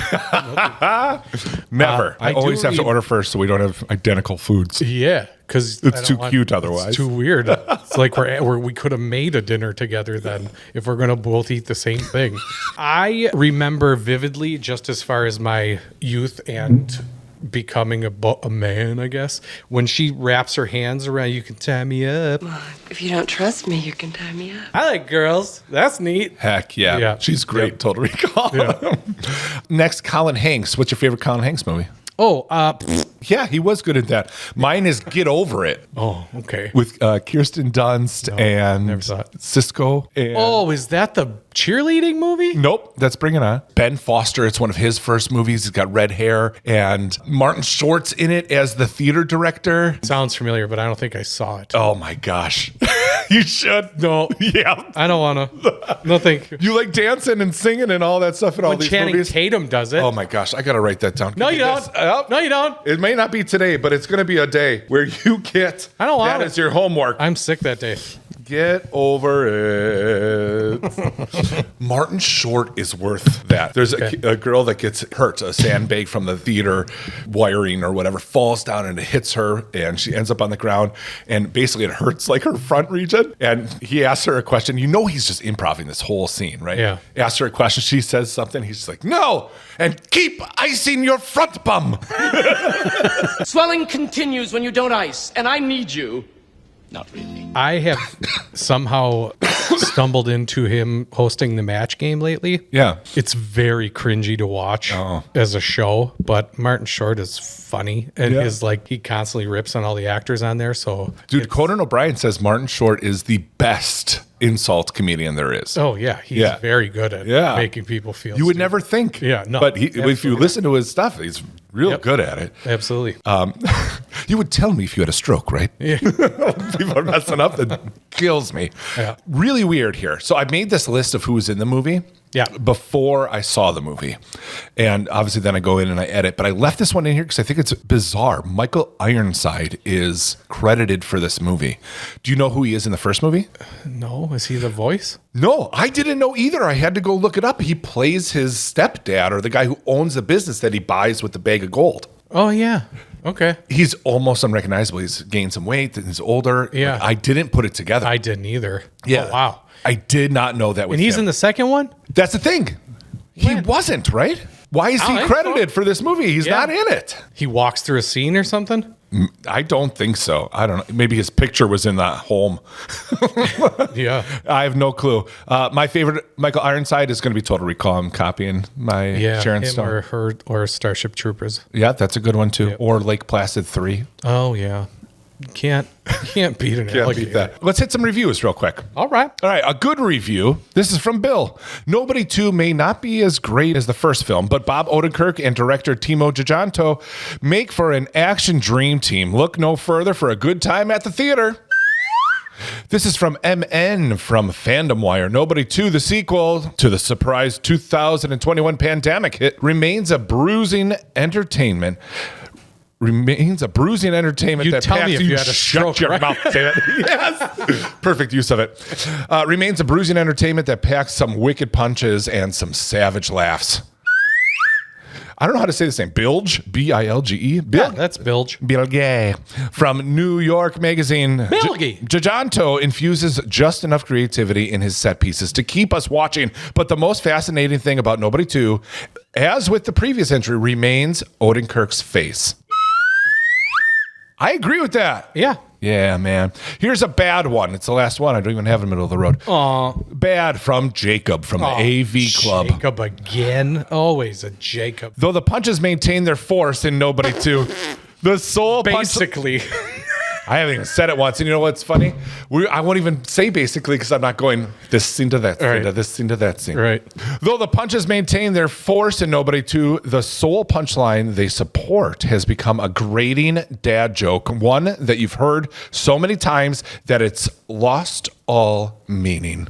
Never. I I do always have to read- order first so we don't have identical foods. Yeah, because It's too cute otherwise. It's too weird. It's like we could have made a dinner together then if we're gonna both eat the same thing. I remember vividly, just as far as my youth and becoming a man, I guess, when she wraps her hands around, you can tie me up. If you don't trust me, you can tie me up. I like girls. That's neat. Heck yeah. Yeah. She's great. Yep. Total Recall. Yeah. Next, Colin Hanks. What's your favorite Colin Hanks movie? Oh, Yeah, he was good at that. Mine is Get Over It oh, okay. with Kirsten Dunst and never saw it. Cisco. And Oh, is that the cheerleading movie? Nope, that's Bring It On. Ben Foster, it's one of his first movies. He's got red hair. And Martin Short's in it as the theater director. Sounds familiar, but I don't think I saw it. Oh my gosh. You should. No, Yeah. I don't want to. No, thank you. You like dancing and singing and all that stuff in all When these Channing movies? Tatum does it. Oh my gosh, I got to write that down. No, you don't. No, you don't. It may not be today, but it's going to be a day where you get I don't want that it. as your homework. I'm sick that day. Get over it. Martin Short is worth that. There's a girl that gets hurt, a sandbag from the theater wiring or whatever, falls down and it hits her and she ends up on the ground and basically it hurts like her front region. And he asks her a question. You know he's just improvising this whole scene, right? Yeah. Asks her a question. She says something. He's just like, no, and keep icing your front bum. Swelling continues when you don't ice, and I need you. Not really. I have somehow stumbled into him hosting the match game lately. Yeah. It's very cringy to watch as a show, but Martin Short is funny and is like, he constantly rips on all the actors on there. So, dude, Conan O'Brien says Martin Short is the best insult comedian there is. Oh, yeah. He's very good at making people feel You would never think. Yeah, no. But if you listen to his stuff, he's real good at it. Absolutely. You would tell me if you had a stroke, right? Yeah. People are messing up. That kills me. Yeah. Really weird here. So I made this list of who was in the movie. Yeah. Before I saw the movie. And obviously then I go in and I edit. But I left this one in here because I think it's bizarre. Michael Ironside is credited for this movie. Do you know who he is in the first movie? No. Is he the voice? No, I didn't know either. I had to go look it up. He plays his stepdad, or the guy who owns the business that he buys with the bag of gold. Oh, yeah. Okay. He's almost unrecognizable. He's gained some weight and he's older. Yeah. I didn't put it together. I didn't either. Yeah. Oh, wow. I did not know that was And he's him. in the second one? That's the thing. He wasn't, right? Why is he credited for this movie? He's not in it. He walks through a scene or something? I don't think so. I don't know. Maybe his picture was in the home. Yeah. I have no clue. My favorite Michael Ironside is going to be Total Recall. I'm copying my Sharon him Stone. or her or Starship Troopers. Yeah, that's a good one too. Yep. Or Lake Placid 3. Oh, yeah. Can't beat an Can't alligator. beat that. Let's hit some reviews real quick. All right. All right, a good review. This is from Bill. Nobody 2 may not be as great as the first film, but Bob Odenkirk and director Timo Giganto make for an action dream team. Look no further for a good time at the theater. This is from MN from Fandom Wire. Nobody 2, the sequel to the surprise 2021 pandemic hit, remains a bruising entertainment. You tell me if you had a stroke, shut your right? mouth, damn it. Yes. Perfect use of it. Remains a bruising entertainment that packs some wicked punches and some savage laughs. I don't know how to say this name. Bilge? B-I-L-G-E? Yeah, that's Bilge. Bilge. From New York Magazine. Bilge. Giganto infuses just enough creativity in his set pieces to keep us watching. But the most fascinating thing about Nobody 2, as with the previous entry, remains Odenkirk's face. I agree with that. Yeah. Yeah, man. Here's a bad one. It's the last one. I don't even have it in the middle of the road. Aw. Bad from Jacob from the AV Club. Jacob again. Always a Jacob. Though the punches maintain their force in Nobody 2, the soul Basically. I haven't even said it once. And you know what's funny? I won't even say basically because I'm not going this scene to that scene to this scene to that scene. Right. Though the punches maintain their force in Nobody 2, the sole punchline they support has become a grating dad joke, one that you've heard so many times that it's lost all meaning.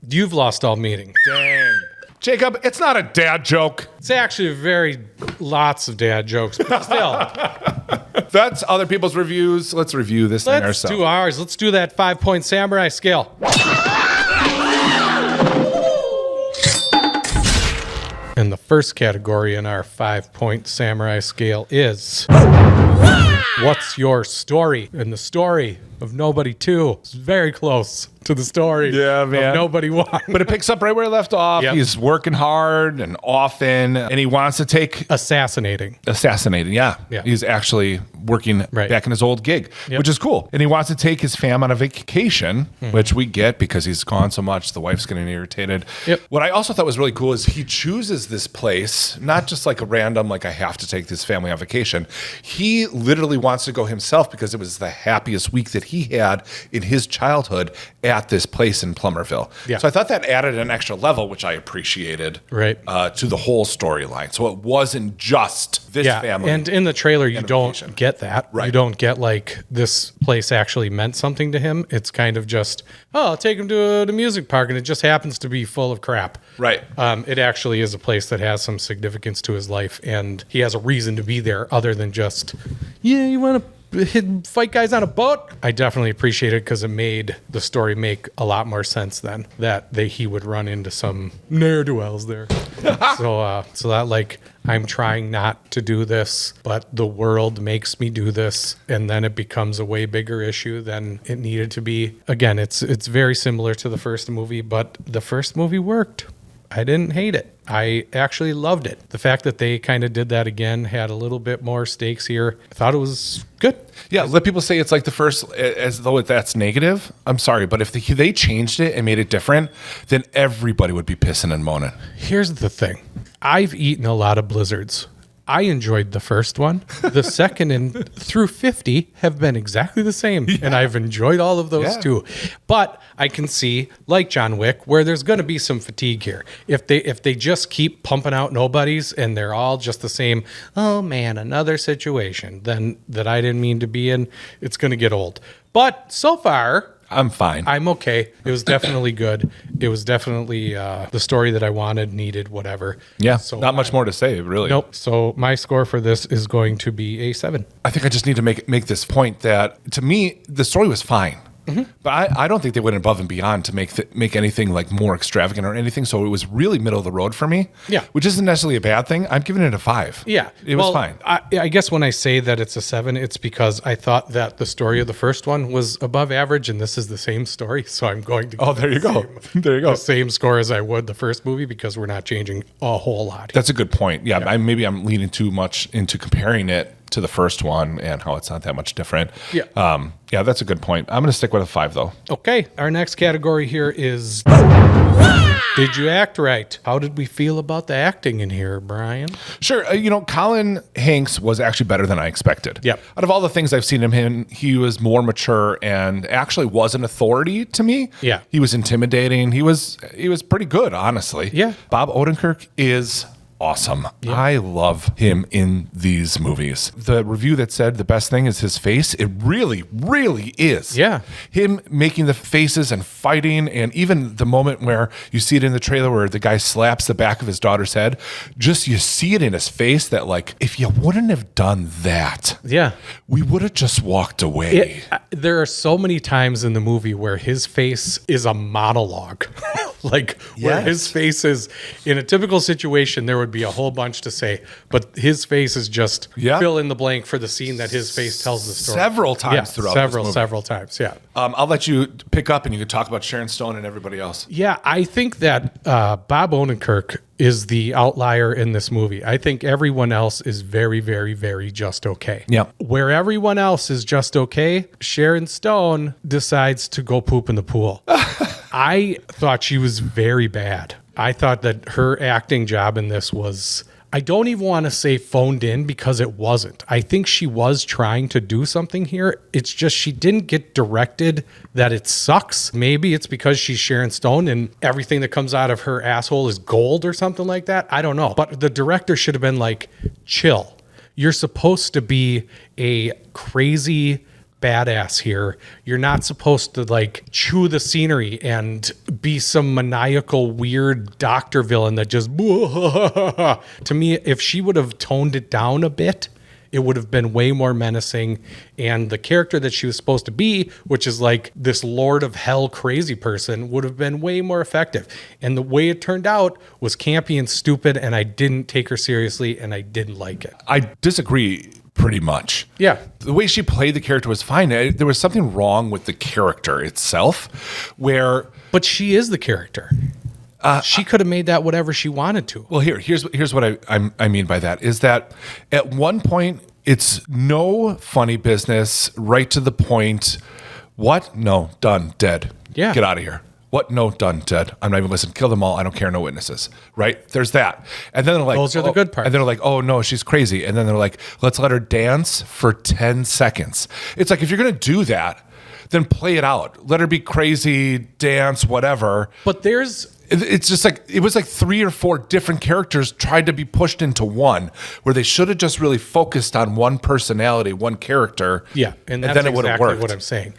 You've lost all meaning. Dang. Jacob, it's not a dad joke. It's actually lots of dad jokes, but still. That's other people's reviews. Let's review this thing Let's ourselves. do ours. Let's do that 5-point samurai scale. And the first category in our 5-point samurai scale is what's your story? And the story of Nobody 2 is very close to the story of Nobody 1. But it picks up right where it left off. Yep. He's working hard and often, and he wants to take... Assassinating, yeah. He's actually working back in his old gig, which is cool. And he wants to take his fam on a vacation, which we get because he's gone so much. The wife's getting irritated. Yep. What I also thought was really cool is he chooses this place, not just like a random, like I have to take this family on vacation. He literally wants to go himself because it was the happiest week that he had in his childhood at this place in Plummerville. Yeah. So I thought that added an extra level, which I appreciated, to the whole storyline. So it wasn't just this family. And in the trailer, you don't get that. Right. You don't get like this place actually meant something to him. It's kind of just, I'll take him to the music park, and it just happens to be full of crap. Right. It actually is a place that has some significance to his life, and he has a reason to be there other than just, you want to fight guys on a boat. I definitely appreciate it because it made the story make a lot more sense then that he would run into some ne'er-do-wells there. so that like I'm trying not to do this, but the world makes me do this, and then it becomes a way bigger issue than it needed to be. Again, it's very similar to the first movie, but the first movie worked. I didn't hate it. I actually loved it. The fact that they kind of did that again, had a little bit more stakes here. I thought it was good. Yeah, let people say it's like the first, as though that's negative. I'm sorry, but if they changed it and made it different, then everybody would be pissing and moaning. Here's the thing. I've eaten a lot of blizzards. I enjoyed the first one. The second and through 50 have been exactly the same. Yeah. And I've enjoyed all of those too. But I can see, like John Wick, where there's going to be some fatigue here. If they just keep pumping out nobodies and they're all just the same, oh man, another situation then that I didn't mean to be in, it's going to get old. But so far, I'm fine. I'm okay. It was definitely good. It was definitely the story that I wanted, needed, whatever. Yeah, so not much more to say, really. Nope. So my score for this is going to be a 7. I think I just need to make this point that, to me, the story was fine. Mm-hmm. But I don't think they went above and beyond to make anything like more extravagant or anything. So it was really middle of the road for me. Yeah. Which isn't necessarily a bad thing. I'm giving it a 5. Yeah. It was fine. I guess when I say that it's a 7, it's because I thought that the story of the first one was above average and this is the same story. So I'm going to there you go. There you go. The same score as I would the first movie because we're not changing a whole lot. That's a good point. Yeah. Maybe I'm leaning too much into comparing it to the first one and how it's not that much different. Yeah. Yeah, that's a good point. I'm going to stick with a 5, though. Okay. Our next category here is Did you act right? How did we feel about the acting in here, Brian? Sure. Colin Hanks was actually better than I expected. Yep. Out of all the things I've seen him in, he was more mature and actually was an authority to me. Yeah. He was intimidating. He was pretty good, honestly. Yeah. Bob Odenkirk is awesome. Yeah. I love him in these movies. The review that said the best thing is his face, it really, really is. Yeah. Him making the faces and fighting, and even the moment where you see it in the trailer where the guy slaps the back of his daughter's head, just you see it in his face that, like, if you wouldn't have done that, we would have just walked away. There are so many times in the movie where his face is a monologue. Where his face is, in a typical situation, there would be a whole bunch to say, but his face is just fill in the blank for the scene that his face tells the story. Several times throughout this movie. Several times, yeah. I'll let you pick up and you can talk about Sharon Stone and everybody else. Yeah, I think that Bob Odenkirk is the outlier in this movie. I think everyone else is very, very, very just okay. Yeah. Where everyone else is just okay, Sharon Stone decides to go poop in the pool. I thought she was very bad. I thought that her acting job in this was, I don't even want to say phoned in because it wasn't. I think she was trying to do something here. It's just she didn't get directed that it sucks. Maybe it's because she's Sharon Stone and everything that comes out of her asshole is gold or something like that. I don't know. But the director should have been like, chill. You're supposed to be a crazy badass here. You're not supposed to like chew the scenery and be some maniacal weird doctor villain that just to me, if she would have toned it down a bit, it would have been way more menacing, and the character that she was supposed to be, which is like this Lord of Hell crazy person, would have been way more effective. And the way it turned out was campy and stupid, and I didn't take her seriously and I didn't like it. I disagree pretty much. Yeah. The way she played the character was fine. There was something wrong with the character itself where... But she is the character. She could have made that whatever she wanted to. Well, here's what I mean by that, is that at one point, it's no funny business, right to the point. What? No, done, dead. Yeah. Get out of here. What? No, done, dead. I'm not even listening. Kill them all. I don't care. No witnesses. Right? There's that. And then they're like, those are the good parts. And they're like, oh no, she's crazy. And then they're like, let's let her dance for 10 seconds. It's like, if you're going to do that, then play it out. Let her be crazy, dance, whatever. But it's just like, it was like 3 or 4 different characters tried to be pushed into one, where they should have just really focused on one personality, one character. Yeah, and that's then it would have exactly worked. what I'm saying.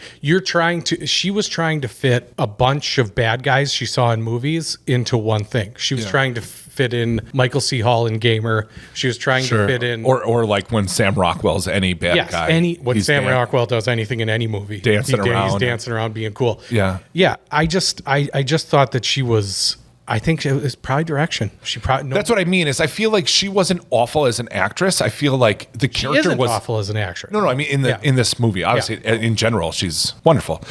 She was trying to fit a bunch of bad guys she saw in movies into one thing. She was trying to fit in Michael C. Hall in Gamer. She was trying to fit in... Or like when Sam Rockwell's any bad guy. When Sam Rockwell does anything in any movie. He's dancing around being cool. Yeah. Yeah, I just thought that she was... I think it was probably direction. That's what I mean. Is I feel like she wasn't awful as an actress. I feel like the character was awful as an actress. No. I mean in this movie, obviously, in general, she's wonderful.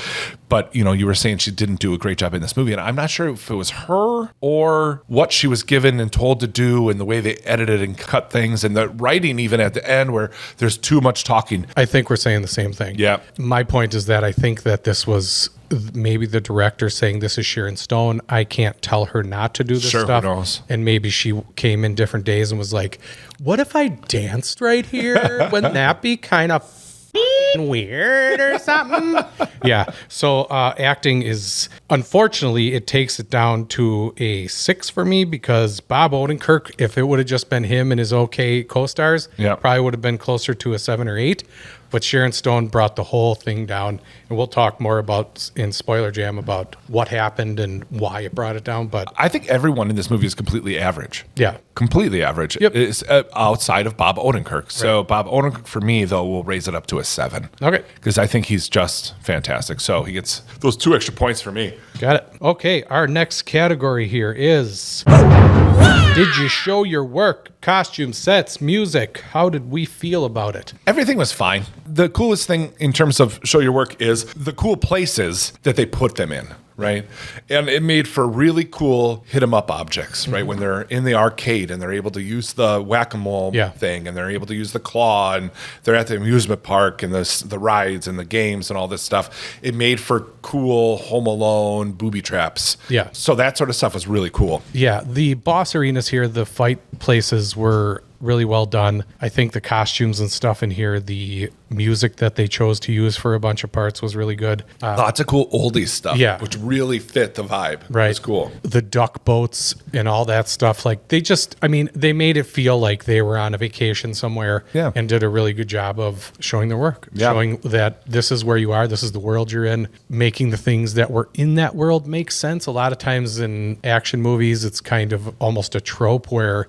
But, you were saying she didn't do a great job in this movie. And I'm not sure if it was her or what she was given and told to do and the way they edited and cut things and the writing even at the end where there's too much talking. I think we're saying the same thing. Yeah. My point is that I think that this was maybe the director saying this is Sharon Stone. I can't tell her not to do this Sure, who stuff. knows? And maybe she came in different days and was like, what if I danced right here? Wouldn't that be kind of weird or something? Yeah. So acting is, unfortunately, it takes it down to a 6 for me because Bob Odenkirk, if it would have just been him and his okay co-stars, probably would have been closer to a 7 or 8. But Sharon Stone brought the whole thing down, and we'll talk more about in Spoiler Jam about what happened and why it brought it down. But I think everyone in this movie is completely average. Yeah. Completely average. Yep. It's outside of Bob Odenkirk. So Bob Odenkirk, for me, though, will raise it up to a 7. Okay. Because I think he's just fantastic. So he gets those 2 extra points for me. Got it. Okay, our next category here is did you show your work? Costume, sets, music. How did we feel about it? Everything was fine. The coolest thing in terms of show your work is the cool places that they put them in, right? And it made for really cool hit 'em up objects, right? When they're in the arcade and they're able to use the whack-a-mole thing and they're able to use the claw and they're at the amusement park and the rides and the games and all this stuff. It made for cool Home Alone booby traps. Yeah. So that sort of stuff was really cool. Yeah, the boss arenas here, the fight places were really well done. I think the costumes and stuff in here, the music that they chose to use for a bunch of parts was really good. Lots of cool oldies stuff, Yeah. which really fit the vibe. Right. It was cool. The duck boats and all that stuff. Like they made it feel like they were on a vacation somewhere and did a really good job of showing their work, showing that this is where you are. This is the world you're in, making the things that were in that world make sense. A lot of times in action movies, it's kind of almost a trope where,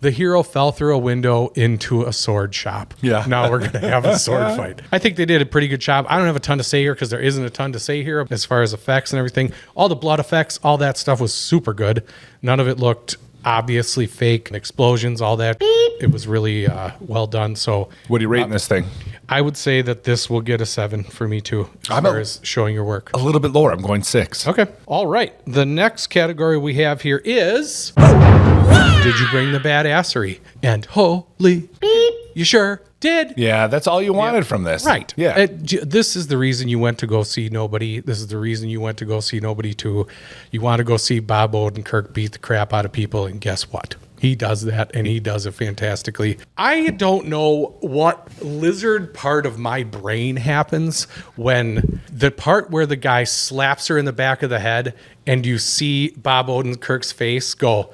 the hero fell through a window into a sword shop. Yeah. Now we're going to have a sword fight. I think they did a pretty good job. I don't have a ton to say here because there isn't a ton to say here as far as effects and everything. All the blood effects, all that stuff was super good. None of it looked obviously fake. Explosions, all that. It was really well done. So what are you rating this thing? I would say that this will get a 7 for me too, as far as showing your work. A little bit lower. I'm going 6. Okay. All right. The next category we have here is did you bring the badassery? And holy you sure did. Yeah, that's all you wanted from this. Right. Yeah. This is the reason you went to go see Nobody. This is the reason you went to go see Nobody 2. You want to go see Bob Odenkirk beat the crap out of people, and guess what? He does that, and he does it fantastically. I don't know what lizard part of my brain happens when the part where the guy slaps her in the back of the head and you see Bob Odenkirk's face go,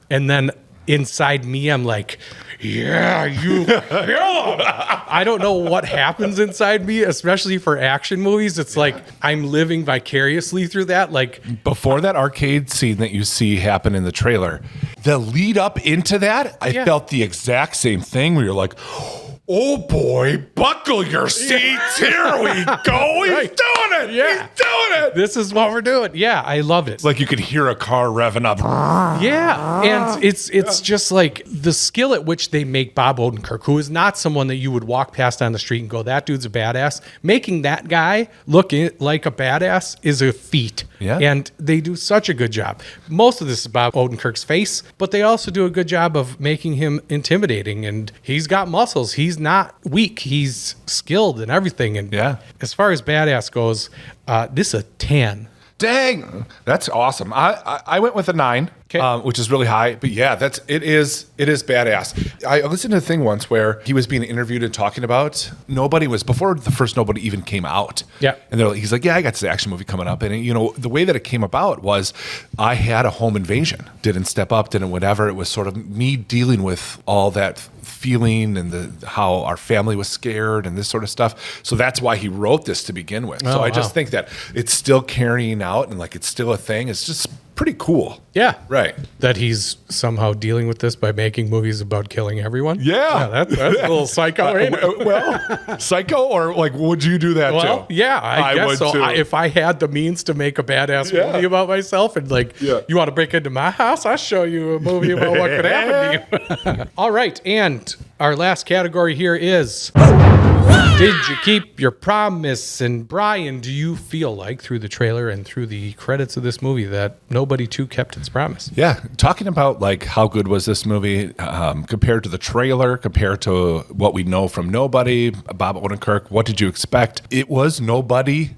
and then inside me, I'm like, yeah, you kill him. I don't know what happens inside me, especially for action movies. It's like I'm living vicariously through that. Like before that arcade scene that you see happen in the trailer, the lead up into that, I felt the exact same thing where you're like, oh boy, buckle your seats. Here we go. He's doing it. Yeah. He's doing it. This is what we're doing. Yeah, I love it. It's like you could hear a car revving up. Yeah. And it's just like the skill at which they make Bob Odenkirk, who is not someone that you would walk past on the street and go, that dude's a badass. Making that guy look like a badass is a feat. Yeah. And they do such a good job. Most of this is Bob Odenkirk's face, but they also do a good job of making him intimidating. And he's got muscles. He's not weak. He's skilled and everything. And as far as badass goes, this is a 10. Dang, that's awesome. I went with a 9, which is really high. But yeah, it is badass. I listened to a thing once where he was being interviewed and talking about Nobody was before the first Nobody even came out. Yeah, and he's like, yeah, I got this action movie coming up, and the way that it came about was I had a home invasion. Didn't step up, didn't whatever. It was sort of me dealing with all that feeling and how our family was scared and this sort of stuff. So that's why he wrote this to begin with. So I just think that it's still carrying out and like it's still a thing. It's just pretty cool. Yeah. Right. That he's somehow dealing with this by making movies about killing everyone. Yeah. That's a little psycho. Ain't it? Well, psycho or like, would you do that too? Yeah, I guess would so. too. If I had the means to make a badass movie about myself and you want to break into my house, I'll show you a movie about what could happen to you. All right. And our last category here is Did you keep your promise? And Brian, do you feel like through the trailer and through the credits of this movie that Nobody 2 kept its promise? Yeah, talking about like how good was this movie compared to the trailer, compared to what we know from Nobody, Bob Odenkirk, what did you expect? It was Nobody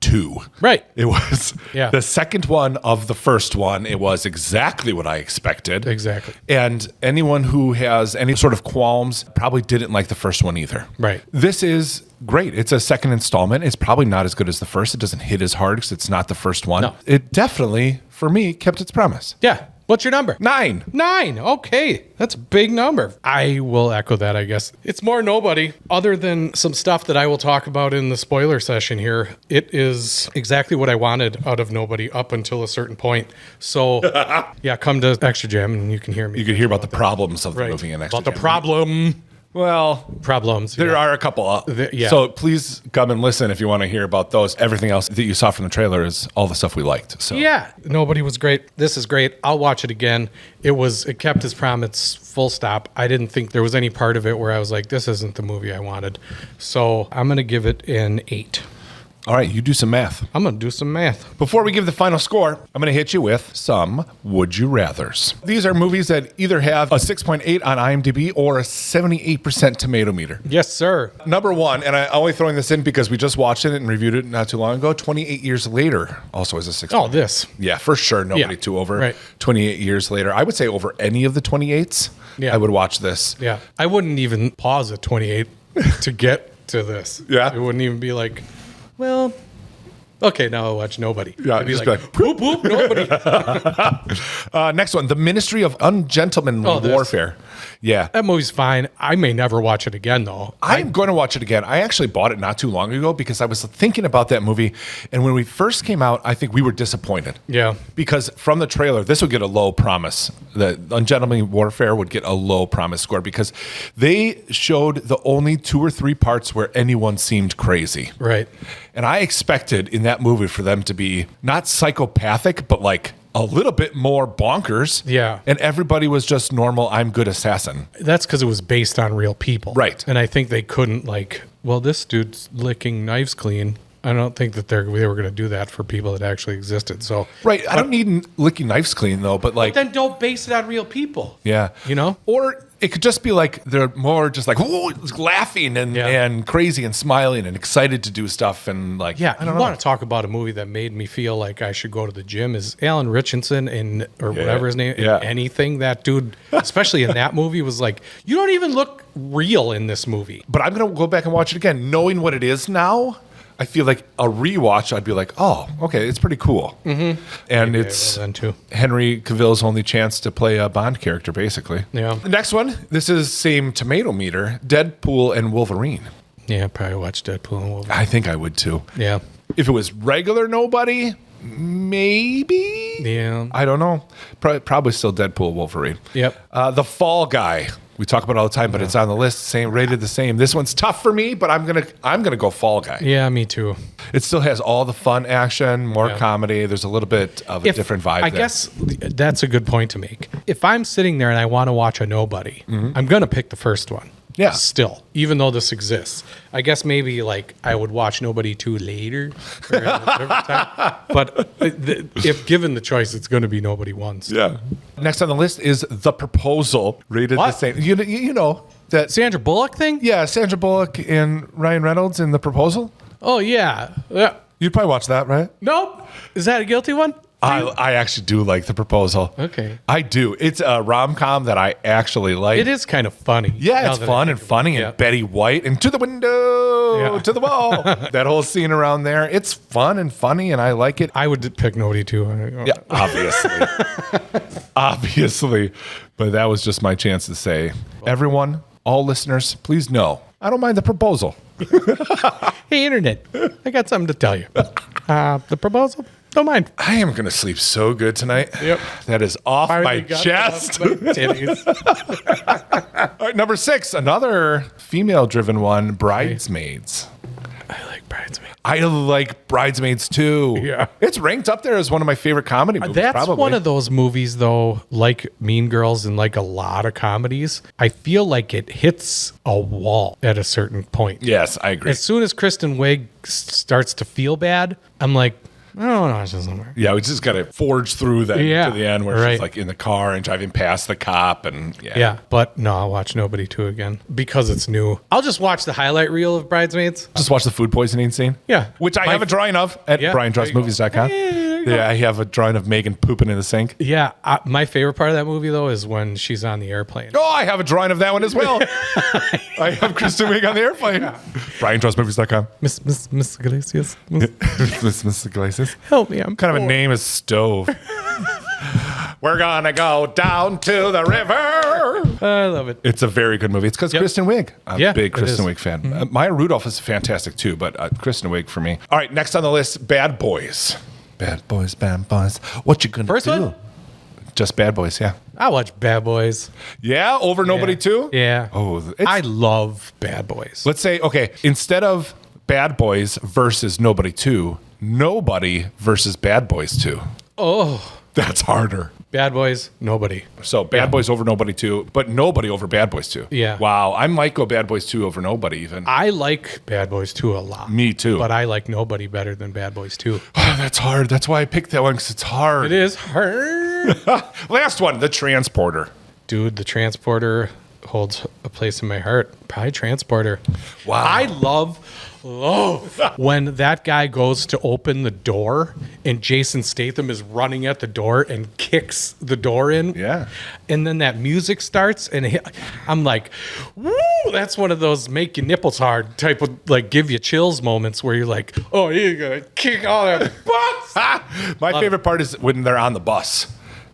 2. Right. It was Yeah. the second one of the first one. It was exactly what I expected. Exactly. And anyone who has any sort of qualms probably didn't like the first one either. Right. This is great. It's a second installment. It's probably not as good as the first. It doesn't hit as hard because it's not the first one. No. It definitely, for me, kept its promise. Yeah. What's your number? 9. 9. Okay. That's a big number. I will echo that, I guess. It's more Nobody. Other than some stuff that I will talk about in the spoiler session here, it is exactly what I wanted out of Nobody up until a certain point. So, yeah, come to Extra Jam and you can hear me. You could hear about the problems of the Right. movie in Extra About the Jam. problem. Well, Problems. there yeah. are a couple. Yeah. So please come and listen if you want to hear about those. Everything else that you saw from the trailer is all the stuff we liked. So Yeah, Nobody was great. This is great. I'll watch it again. It kept its promise, full stop. I didn't think there was any part of it where I was like, this isn't the movie I wanted. So I'm going to give it an 8. All right, you do some math. I'm going to do some math. Before we give the final score, I'm going to hit you with some Would You Rathers. These are movies that either have a 6.8 on IMDb or a 78% tomato meter. Yes, sir. Number one, and I'm only throwing this in because we just watched it and reviewed it not too long ago, 28 Years Later also has a 6. Oh, this. Yeah, for sure. Nobody Yeah, 2 over. right. 28 Years Later. I would say over any of the 28s, Yeah. I would watch this. Yeah. I wouldn't even pause at 28 to get to this. Yeah. It wouldn't even be like, well, okay, now I'll watch Nobody. Yeah, I'd be just like, be like, whoop, whoop, Nobody. Next one, The Ministry of Ungentlemanly Oh, this. Warfare. Yeah. That movie's fine. I may never watch it again, though. I'm going to watch it again. I actually bought it not too long ago because I was thinking about that movie. And when we first came out, I think we were disappointed. Yeah. Because from the trailer, this would get a low promise. The Ungentlemanly Warfare would get a low promise score because they showed the only 2 or 3 parts where anyone seemed crazy. Right. And I expected in that movie for them to be not psychopathic, but like a little bit more bonkers. Yeah. And everybody was just normal, I'm good assassin. That's because it was based on real people. Right. And I think they couldn't, like, well, this dude's licking knives clean. I don't think that they were going to do that for people that actually existed. So, Right. I don't need licking knives clean though, but like, then don't base it on real people. yeah. You know? Or it could just be like they're more just like laughing and, Yeah. and crazy and smiling and excited to do stuff and like, Yeah, I you don't know. want to talk about a movie that made me feel like I should go to the gym is Alan Richardson or whatever his name. Yeah. Anything that dude, especially in that movie, was like, you don't even look real in this movie. But I'm going to go back and watch it again. Knowing what it is now, I feel like a rewatch, I'd be like, oh, okay, it's pretty cool. Mm-hmm. And Maybe I it's will then, too. Henry Cavill's only chance to play a Bond character, basically. Yeah. The next one, this is same tomato meter, Deadpool and Wolverine. Yeah, probably watch Deadpool and Wolverine. I think I would too. Yeah. If it was regular Nobody, maybe? Yeah. I don't know. Probably still Deadpool, Wolverine. Yep. The Fall Guy. We talk about it all the time, but it's on the list. Same, rated the same. This one's tough for me, but I'm gonna go Fall Guy. Yeah, me too. It still has all the fun action, more Yeah. comedy. There's a little bit of a different vibe. I there. guess that's a good point to make. If I'm sitting there and I want to watch a Nobody, I'm going to pick the first one. Yeah. Still, even though this exists. I guess maybe like I would watch Nobody 2 later or at a different time. But if given the choice, it's going to be Nobody once. Yeah. Next on the list is The Proposal, rated What? the same. You know that. Sandra Bullock thing? Yeah, Sandra Bullock and Ryan Reynolds in The Proposal. Oh, yeah. Yeah. You'd probably watch that, right? Nope. Is that a guilty one? I actually do like The Proposal. Okay. I do. It's a rom-com that I actually like. It is kind of funny. Yeah, now it's that I fun think and of it. funny, Yeah. and Betty White, and to the window, Yeah. to the wall. That whole scene around there, it's fun and funny, and I like it. I would pick Nobody 2. Yeah, obviously. Obviously. But that was just my chance to say, everyone, all listeners, please know, I don't mind The Proposal. Hey, Internet, I got something to tell you. The Proposal? Don't mind. I am going to sleep so good tonight. Yep. That is off my Finally got chest. off my titties. All right, number 6, another female-driven one, Bridesmaids. I like Bridesmaids. I like Bridesmaids too. Yeah. It's ranked up there as one of my favorite comedy movies. That's probably. one of those movies, though, like Mean Girls and like a lot of comedies. I feel like it hits a wall at a certain point. Yes, I agree. As soon as Kristen Wiig starts to feel bad, I'm like, I don't know, it's just somewhere. Yeah, we just got to forge through that Yeah, to the end where right. she's like in the car and driving past the cop. And Yeah, but no, I'll watch Nobody 2 again because it's new. I'll just watch the highlight reel of Bridesmaids. Just watch the food poisoning scene. Yeah. Which I have a drawing of at Yeah, briandrawsmovies.com. Yeah, I have a drawing of Megan pooping in the sink. Yeah, my favorite part of that movie, though, is when she's on the airplane. Oh, I have a drawing of that one as well. I have Kristen Wiig on the airplane. briandrawsmovies.com. Miss Iglesias, Miss Iglesias. help me, I'm Kind of a poor. name is Stove. We're gonna go down to the river. I love it. It's a very good movie. It's because Kristen Wiig. I'm a big it Kristen is. Wiig fan. Maya Rudolph is fantastic too, but Kristen Wiig for me. All right, next on the list, Bad Boys. Bad Boys, Bad Boys. What you gonna First do? one? Just Bad Boys, yeah. I watch Bad Boys. Yeah, over Nobody too? Yeah. Oh, I love Bad Boys. let's say, okay, instead of Bad Boys versus Nobody 2, Nobody versus Bad Boys 2. Oh, That's harder. Bad Boys, Nobody. So Bad Boys over Nobody 2, but Nobody over Bad Boys 2. Yeah. Wow, I might go Bad Boys 2 over Nobody even. I like Bad Boys 2 a lot. Me too. But I like Nobody better than Bad Boys 2. Oh, that's hard. That's why I picked that one, because it's hard. It is hard. Last one, The Transporter. Dude, the Transporter holds a place in my heart. Probably Transporter. Wow. I love when that guy goes to open the door and Jason Statham is running at the door and kicks the door in. Yeah. And then that music starts and I'm like, woo, that's one of those make your nipples hard type of like give you chills moments where you're like, oh, you're going to kick all that butts. My favorite part is when they're on the bus.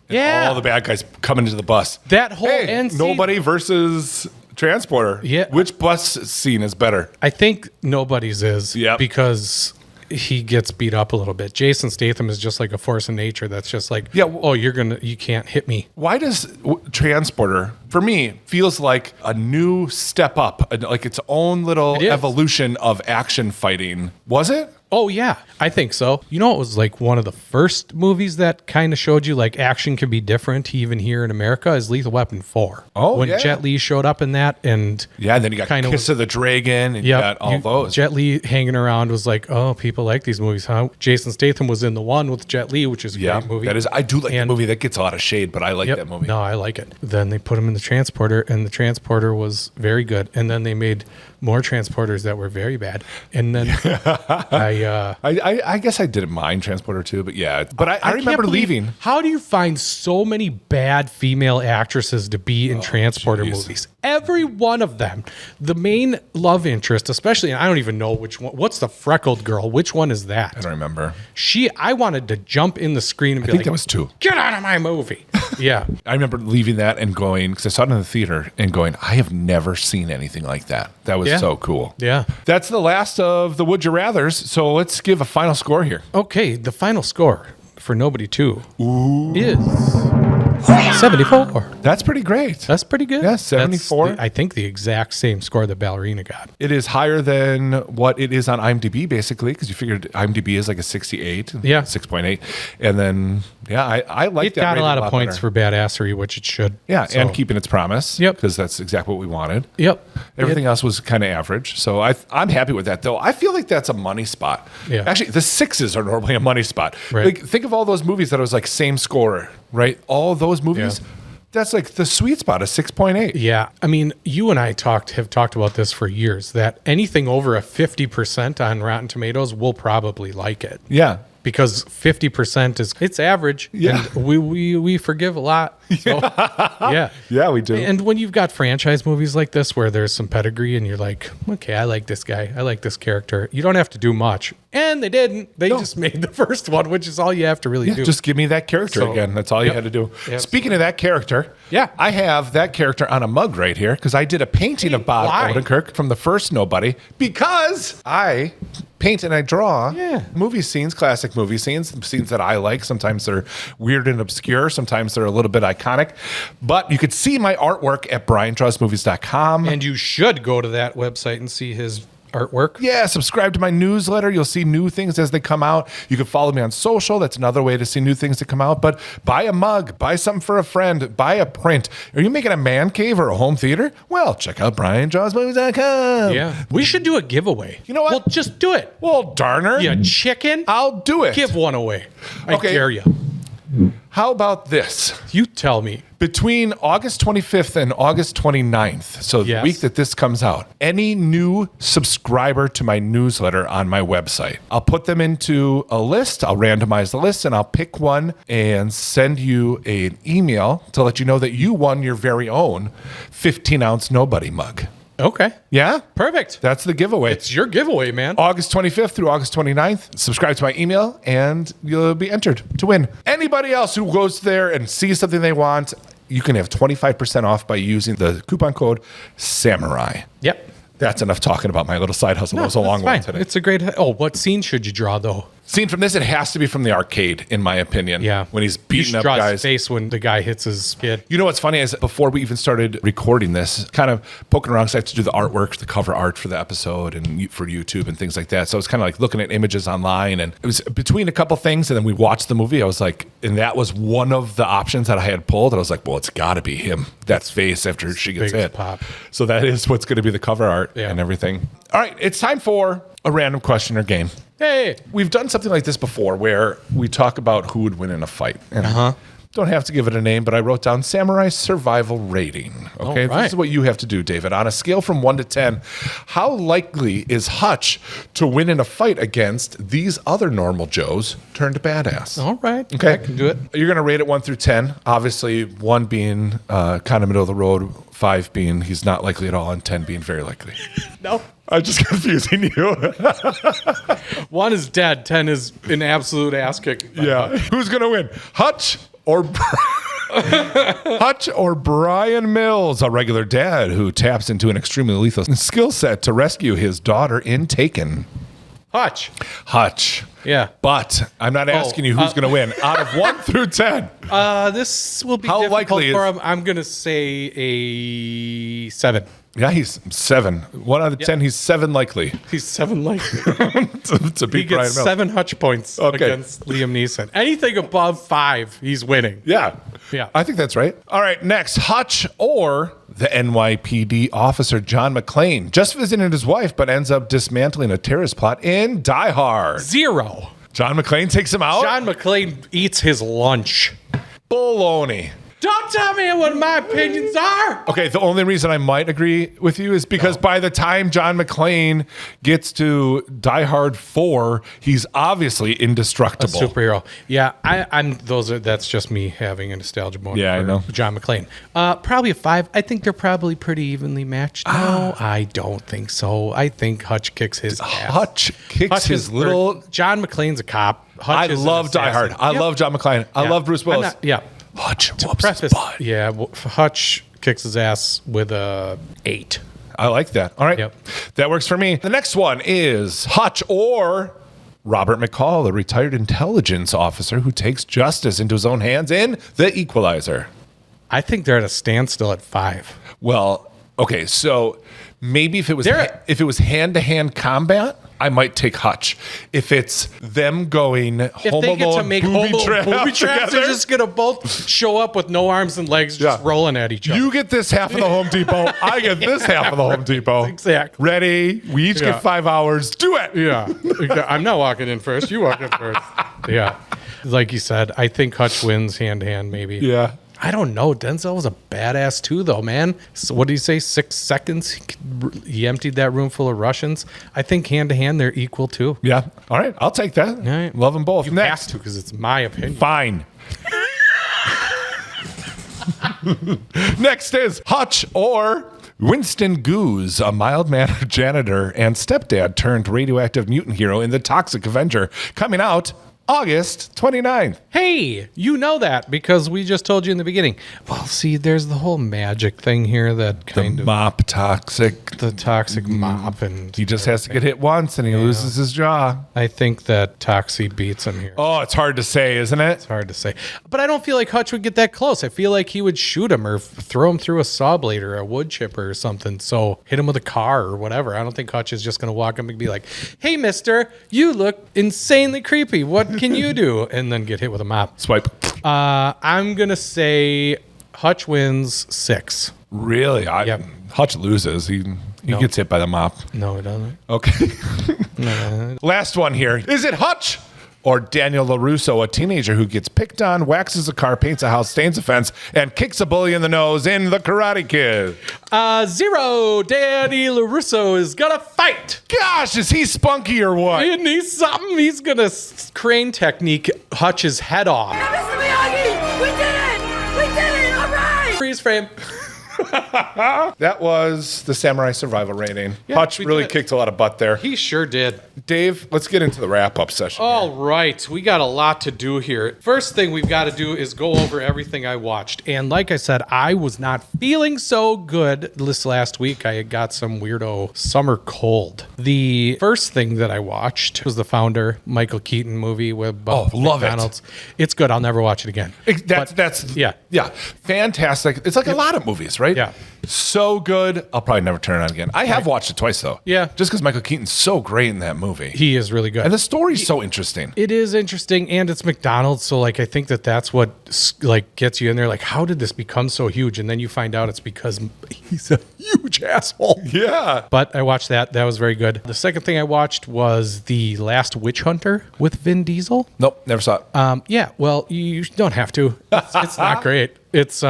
And Yeah. all the bad guys coming into the bus. That whole Hey, end scene- Nobody versus Transporter. Yeah. Which bus scene is better? I think Nobody's is Yep. because he gets beat up a little bit. Jason Statham is just like a force of nature that's just like, Yeah, oh, you can't hit me. Why does Transporter, for me, feels like a new step up, like its own little It is. evolution of action fighting? Was it? Oh, yeah, I think so. You know, it was like one of the first movies that kind of showed you like action can be different even here in America is Lethal Weapon 4. Oh, when yeah. Jet Li showed up in that and Yeah, and then you got Kinda Kiss of the Dragon, and you got all those. Jet Li hanging around was like, oh, people like these movies, huh? Jason Statham was in the one with Jet Li, which is a Yeah, great movie. that is. I do like the And- movie. That gets a lot of shade, but I like Yep. that movie. No, I like it. Then they put him in the Transporter, and the Transporter was very good. And then they made more Transporters that were very bad. And then I guess I didn't mind Transporter too, but yeah. But I can't remember believe- leaving. How do you find so many bad female actresses to be in Transporter geez. movies? Every one of them. The main love interest, especially, and I don't even know which one. What's the freckled girl? Which one is that? I don't remember. I wanted to jump in the screen and be I think like, that was 2. get out of my movie. Yeah. I remember leaving that and going, because I saw it in the theater, and going, I have never seen anything like that. That was Yeah. so cool. Yeah. That's the last of the Would You Rathers. So let's give a final score here. Okay, the final score for Nobody 2 is 74. That's pretty great. That's pretty good. Yeah, 74. That's I think the exact same score that Ballerina got. It is higher than what it is on IMDb, basically, because you figured IMDb is like a 68, Yeah. 6.8. And then, yeah, I like It that. got a rating lot of points better. for badassery, which it should. Yeah, So- and keeping its promise. Yep. Because that's exactly what we wanted. Yep. Everything else was kind of average. So I'm happy with that, though. I feel like that's a money spot. Yeah. Actually, the 6s are normally a money spot. Right. Like, think of all those movies that was like same score, right? All those movies, that's like the sweet spot, a 6.8. Yeah. I mean, you and I have talked about this for years that anything over a 50% on Rotten Tomatoes will probably like it. Yeah. Because 50% it's average. Yeah. And we forgive a lot. So, yeah. Yeah, we do. And when you've got franchise movies like this where there's some pedigree and you're like, okay, I like this guy. I like this character. You don't have to do much. And they didn't. They just made the first one, which is all you have to really do. Just give me that character So, again. That's all you yep. had to do. Yep. Speaking of that character, Yeah. I have that character on a mug right here because I did a painting of Bob why? Odenkirk from the first Nobody because I paint and I draw movie scenes, classic movie scenes that I like. Sometimes they're weird and obscure. Sometimes they're a little bit iconic. But you could see my artmovies.com. And you should go to that website and see his artwork. Yeah, subscribe to my newsletter. You'll see new things as they come out. You can follow me on social. That's another way to see new things that come out. But buy a mug, buy something for a friend, buy a print. Are you making a man cave or a home theater? Well, check out BrianJawsMovies.com. Yeah. We should do a giveaway. You know what? Well, just do it. Well, darn her. Yeah, chicken. I'll do it. Give one away. I Okay. dare you. How about this? You tell me. Between August 25th and August 29th, so the Yes. week that this comes out, any new subscriber to my newsletter on my website, I'll put them into a list. I'll randomize the list and I'll pick one and send you an email to let you know that you won your very own 15-ounce Nobody mug. Okay. Yeah? Perfect. That's the giveaway. It's your giveaway, man. August 25th through August 29th. Subscribe to my email and you'll be entered to win. Anybody else who goes there and sees something they want, you can have 25% off by using the coupon code SAMURAI. Yep. That's enough talking about my little side hustle. It was a long one today. It's a great. Oh, what scene should you draw though? Scene from this, it has to be from the arcade, in my opinion. Yeah. When he's You beating should up draw his guys. face when the guy hits his kid. You know what's funny is before we even started recording this, kind of poking around because I have to do the artwork, the cover art for the episode and for YouTube and things like that. So I was kind of like looking at images online and it was between a couple things and then we watched the movie. I was like, and that was one of the options that I had pulled. And I was like, well, it's got to be him. That's face after she gets Biggest hit. pop. So that is what's going to be the cover art and everything. All right, it's time for a random question or game. Hey. We've done something like this before where we talk about who would win in a fight. And don't have to give it a name, but I wrote down Samurai survival rating. Okay, All right. This is what you have to do, David. On a scale from 1 to 10, how likely is Hutch to win in a fight against these other normal Joes turned badass? All right. Okay. I can do it. You're going to rate it 1 through 10. Obviously, 1 being kind of middle of the road, 5 being he's not likely at all, and 10 being very likely. No. I'm just confusing you. 1 is dead. 10 is an absolute ass kick. Yeah. Who's going to win? Hutch or Hutch or Brian Mills, a regular dad who taps into an extremely lethal skill set to rescue his daughter in Taken? Hutch. Hutch. Yeah. But I'm not asking you who's going to win. Out of 1 through 10. This will be How difficult likely for is- him. I'm going to say a 7. Yeah, he's 7. 1 out of 10, he's 7 likely He's 7 likely. to He beat Brian gets Mills. 7 Hutch points Okay. against Liam Neeson. Anything above 5, he's winning. Yeah. Yeah. I think that's right. All right, next, Hutch or the NYPD officer John McClane, just visiting his wife, but ends up dismantling a terrorist plot in Die Hard. 0. John McClane takes him out? John McClane eats his lunch. Baloney. Don't tell me what my opinions are. Okay, the only reason I might agree with you is because by the time John McClane gets to Die Hard 4, he's obviously indestructible. Superhero. Yeah, that's just me having a nostalgia moment. Yeah, I for know. John McClane. Probably a 5. I think they're probably pretty evenly matched. No, I don't think so. I think Hutch kicks his ass. Hutch kicks his little... John McClane's a cop. Hutch I is an love Die Hard. assassin. I Yep. love John McClane. I Yeah. love Bruce I'm Willis. not- yeah. Hutch whoops his Preface. butt. Yeah, Hutch kicks his ass with a 8. I like that. All right. Yep. That works for me. The next one is Hutch or Robert McCall, a retired intelligence officer who takes justice into his own hands in The Equalizer. I think they're at a standstill at 5. Well, okay, so maybe if it was They're- hand-to-hand combat, I might take Hutch. If it's them going If Home they get to Alone make booby booby trap traps, they're together, just going to both show up with no arms and legs just Yeah. rolling at each other. you get this half of the Home Depot, I get this half of the Home Depot. Exactly. Ready? We each Yeah. get 5 hours. Do it. Yeah. I'm not walking in first. You walk in first. Yeah. Like you said, I think Hutch wins hand to hand, maybe. Yeah. I don't know. Denzel was a badass too, though, man. So what did he say? 6 seconds? He emptied that room full of Russians. I think hand to hand, they're equal too. Yeah. All right. I'll take that. right. Love them both. You Next. have to because it's my opinion. Fine. Next is Hutch or Winston Goose, a mild-mannered janitor and stepdad turned radioactive mutant hero in The Toxic Avenger, coming out August 29th. Hey, you know that because we just told you in the beginning. Well, see, there's the whole magic thing here that kind The of mop toxic. the toxic mop, and He just has to get hit once and he loses his jaw. I think that Toxie beats him here. Oh, it's hard to say, isn't it? It's hard to say, but I don't feel like Hutch would get that close. I feel like he would shoot him or throw him through a saw blade or a wood chipper or something. So hit him with a car or whatever. I don't think Hutch is just going to walk up and be like, "Hey, mister, you look insanely creepy. What can you do?" And then get hit with a mop. Swipe. I'm going to say Hutch wins 6. Really? Yep. Hutch loses. He gets hit by the mop. No, it doesn't. Okay. No. Last one here. Is it Hutch or Daniel LaRusso, a teenager who gets picked on, waxes a car, paints a house, stains a fence, and kicks a bully in the nose in The Karate Kid? 0. Danny LaRusso is going to fight. Gosh, is he spunky or what? And he's something. He's going to crane technique Hutch's head off. Mr. Miyagi! We did it! We did it! All right! Freeze frame. That was the Samurai Survival Rating. Yeah, Hutch we really did. kicked a lot of butt there. He sure did. Dave, let's get into the wrap-up session. All right, we got a lot to do here. First thing we've got to do is go over everything I watched. And like I said, I was not feeling so good this last week. I had got some weirdo summer cold. The first thing that I watched was the Founder, Michael Keaton movie with Oh, love it. McDonald's. It's good. I'll never watch it again. That's yeah. Fantastic. It's like a lot of movies, right? Yeah. So good. I'll probably never turn it on again. I have watched it twice though. Yeah. Just because Michael Keaton's so great in that movie. He is really good. And the story's so interesting. It is interesting, and it's McDonald's, so like I think that's what like gets you in there. Like, how did this become so huge? And then you find out it's because he's a huge asshole. Yeah. But I watched that. That was very good. The second thing I watched was The Last Witch Hunter with Vin Diesel. Nope, never saw it. Yeah, well, you don't have to. It's not great. It's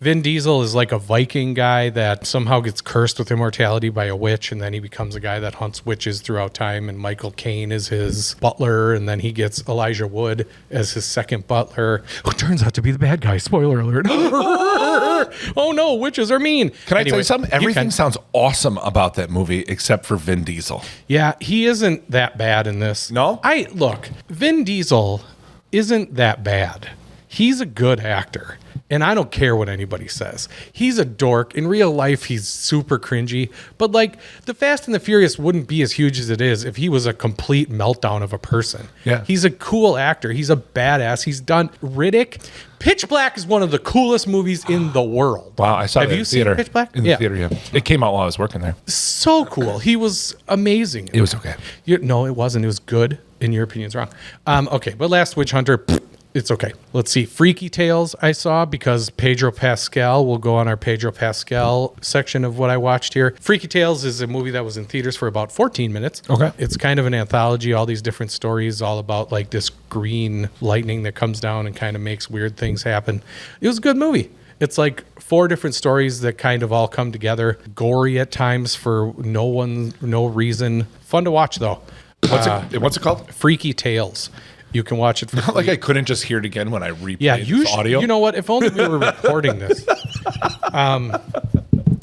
Vin Diesel is like a Viking guy that somehow gets cursed with immortality by a witch, and then he becomes a guy that hunts witches throughout time. And Michael Caine is his butler, and then he gets Elijah Wood as his second butler, who turns out to be the bad guy. Spoiler alert! Oh no, witches are mean. Can I tell Anyway, you something? Everything sounds awesome about that movie except for Vin Diesel. Yeah, he isn't that bad in this. No? Look, Vin Diesel isn't that bad. He's a good actor. And I don't care what anybody says. He's a dork. In real life, he's super cringy. But like, the Fast and the Furious wouldn't be as huge as it is if he was a complete meltdown of a person. Yeah. He's a cool actor. He's a badass. He's done Riddick. Pitch Black is one of the coolest movies in the world. Wow, I saw Have that you in seen theater. Pitch Black? In the theater, yeah. It came out while I was working there. So cool. He was amazing. It was okay. No, it wasn't. It was good. In your opinion, it's wrong. Okay, but Last Witch Hunter, it's okay. Let's see. Freaky Tales I saw because Pedro Pascal will go on our Pedro Pascal section of what I watched here. Freaky Tales is a movie that was in theaters for about 14 minutes. Okay. It's kind of an anthology, all these different stories all about like this green lightning that comes down and kind of makes weird things happen. It was a good movie. It's like 4 different stories that kind of all come together. Gory at times for no reason. Fun to watch though. What's it called? Freaky Tales. You can watch it for Not like I couldn't just hear it again when I replayed this audio. You know what? If only we were recording this.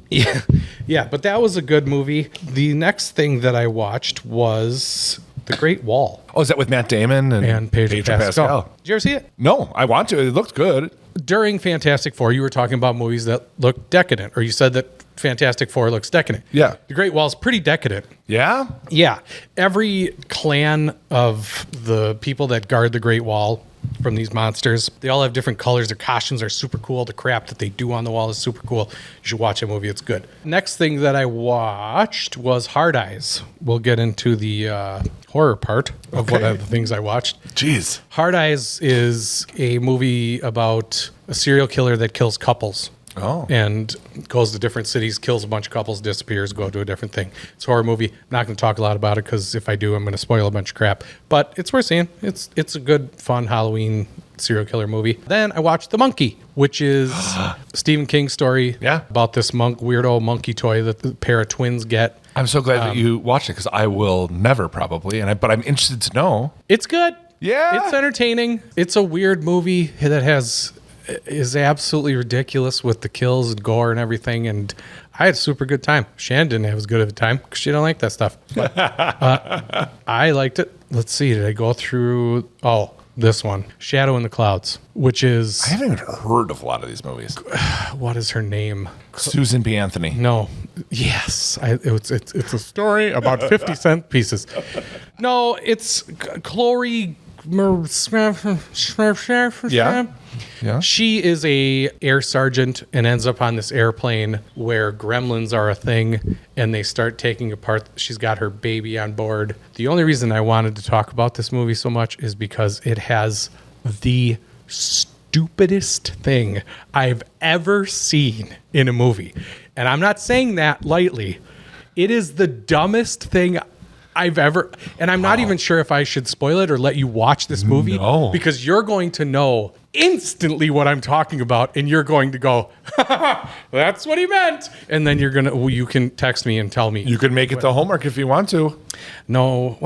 Yeah, but that was a good movie. The next thing that I watched was The Great Wall Oh, is that with Matt Damon and Pedro Pascal. Did you ever see it? No, I want to. It looked good. During Fantastic Four, you were talking about movies that look decadent, or you said that Fantastic Four looks decadent. Yeah. The Great Wall is pretty decadent. Yeah? Yeah. Every clan of the people that guard the Great Wall from these monsters, they all have different colors. Their costumes are super cool. The crap that they do on the wall is super cool. You should watch a movie. It's good. Next thing that I watched was Hard Eyes. We'll get into the horror part of what other things I watched. Jeez. Hard Eyes is a movie about a serial killer that kills couples. Oh. And goes to different cities, kills a bunch of couples, disappears, go to a different thing. It's a horror movie. I'm not going to talk a lot about it because if I do, I'm going to spoil a bunch of crap. But it's worth seeing. It's a good, fun Halloween serial killer movie. Then I watched The Monkey, which is Stephen King's story about this weirdo monkey toy that the pair of twins get. I'm so glad that you watched it because I will never probably, but I'm interested to know. It's good. Yeah. It's entertaining. It's a weird movie that is absolutely ridiculous with the kills and gore and everything, and I had a super good time. Shannon didn't have as good of a time because she don't like that stuff. But, I liked it. let's see. Did I go through? Oh, this one, Shadow in the Clouds, which is. I haven't even heard of a lot of these movies. What is her name? Susan B. Anthony. No. Yes. It's a story about 50-cent pieces. No, it's Chloe. Yeah. Yeah. She is a air sergeant and ends up on this airplane where gremlins are a thing, and they start taking apart. She's got her baby on board. The only reason I wanted to talk about this movie so much is because it has the stupidest thing I've ever seen in a movie. And I'm not saying that lightly. It is the dumbest thing I've ever, and I'm not even sure if I should spoil it or let you watch this movie because you're going to know instantly what I'm talking about, and you're going to go, that's what he meant. And then you can text me and tell me. You can make it the homework if you want to. No,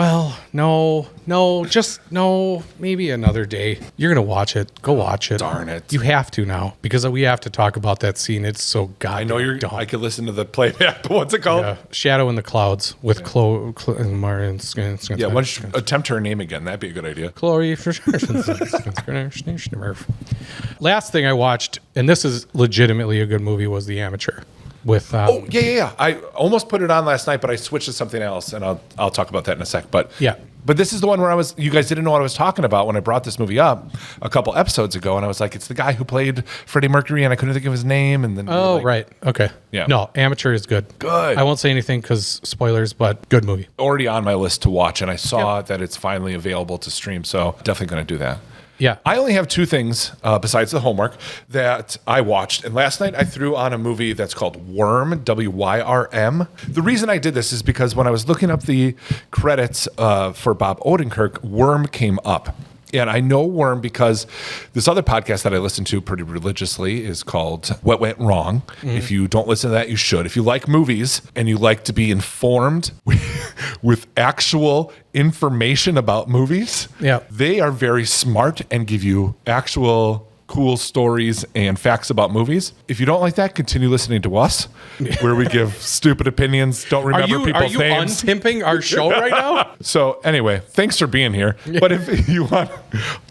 maybe another day. You're going to watch it. Go watch it. Darn it. You have to now because we have to talk about that scene. It's so goddamn I know you're, dumb. I could listen to the playback, but what's it called? Yeah. Shadow in the Clouds with Chloe and Martin. Yeah, why don't you attempt her name again? That'd be a good idea. Chloe. Last thing I watched, and this is legitimately a good movie, was The Amateur. With yeah. I almost put it on last night, but I switched to something else, and I'll talk about that in a sec. But yeah. But this is the one where you guys didn't know what I was talking about when I brought this movie up a couple episodes ago, and I was like, it's the guy who played Freddie Mercury, and I couldn't think of his name, and then right, okay, yeah, no, Amateur is good. I won't say anything because spoilers, but good movie. Already on my list to watch, and I saw that it's finally available to stream, so definitely going to do that. Yeah. I only have two things besides the homework that I watched. And last night I threw on a movie that's called Worm, W-Y-R-M. The reason I did this is because when I was looking up the credits for Bob Odenkirk, Worm came up. And I know Worm because this other podcast that I listen to pretty religiously is called What Went Wrong. Mm-hmm. If you don't listen to that, you should. If you like movies and you like to be informed with actual information about movies, they are very smart and give you actual cool stories and facts about movies. If you don't like that, continue listening to us, where we give stupid opinions, don't remember people's names. Are you unpimping our show right now? So anyway, thanks for being here. But if you want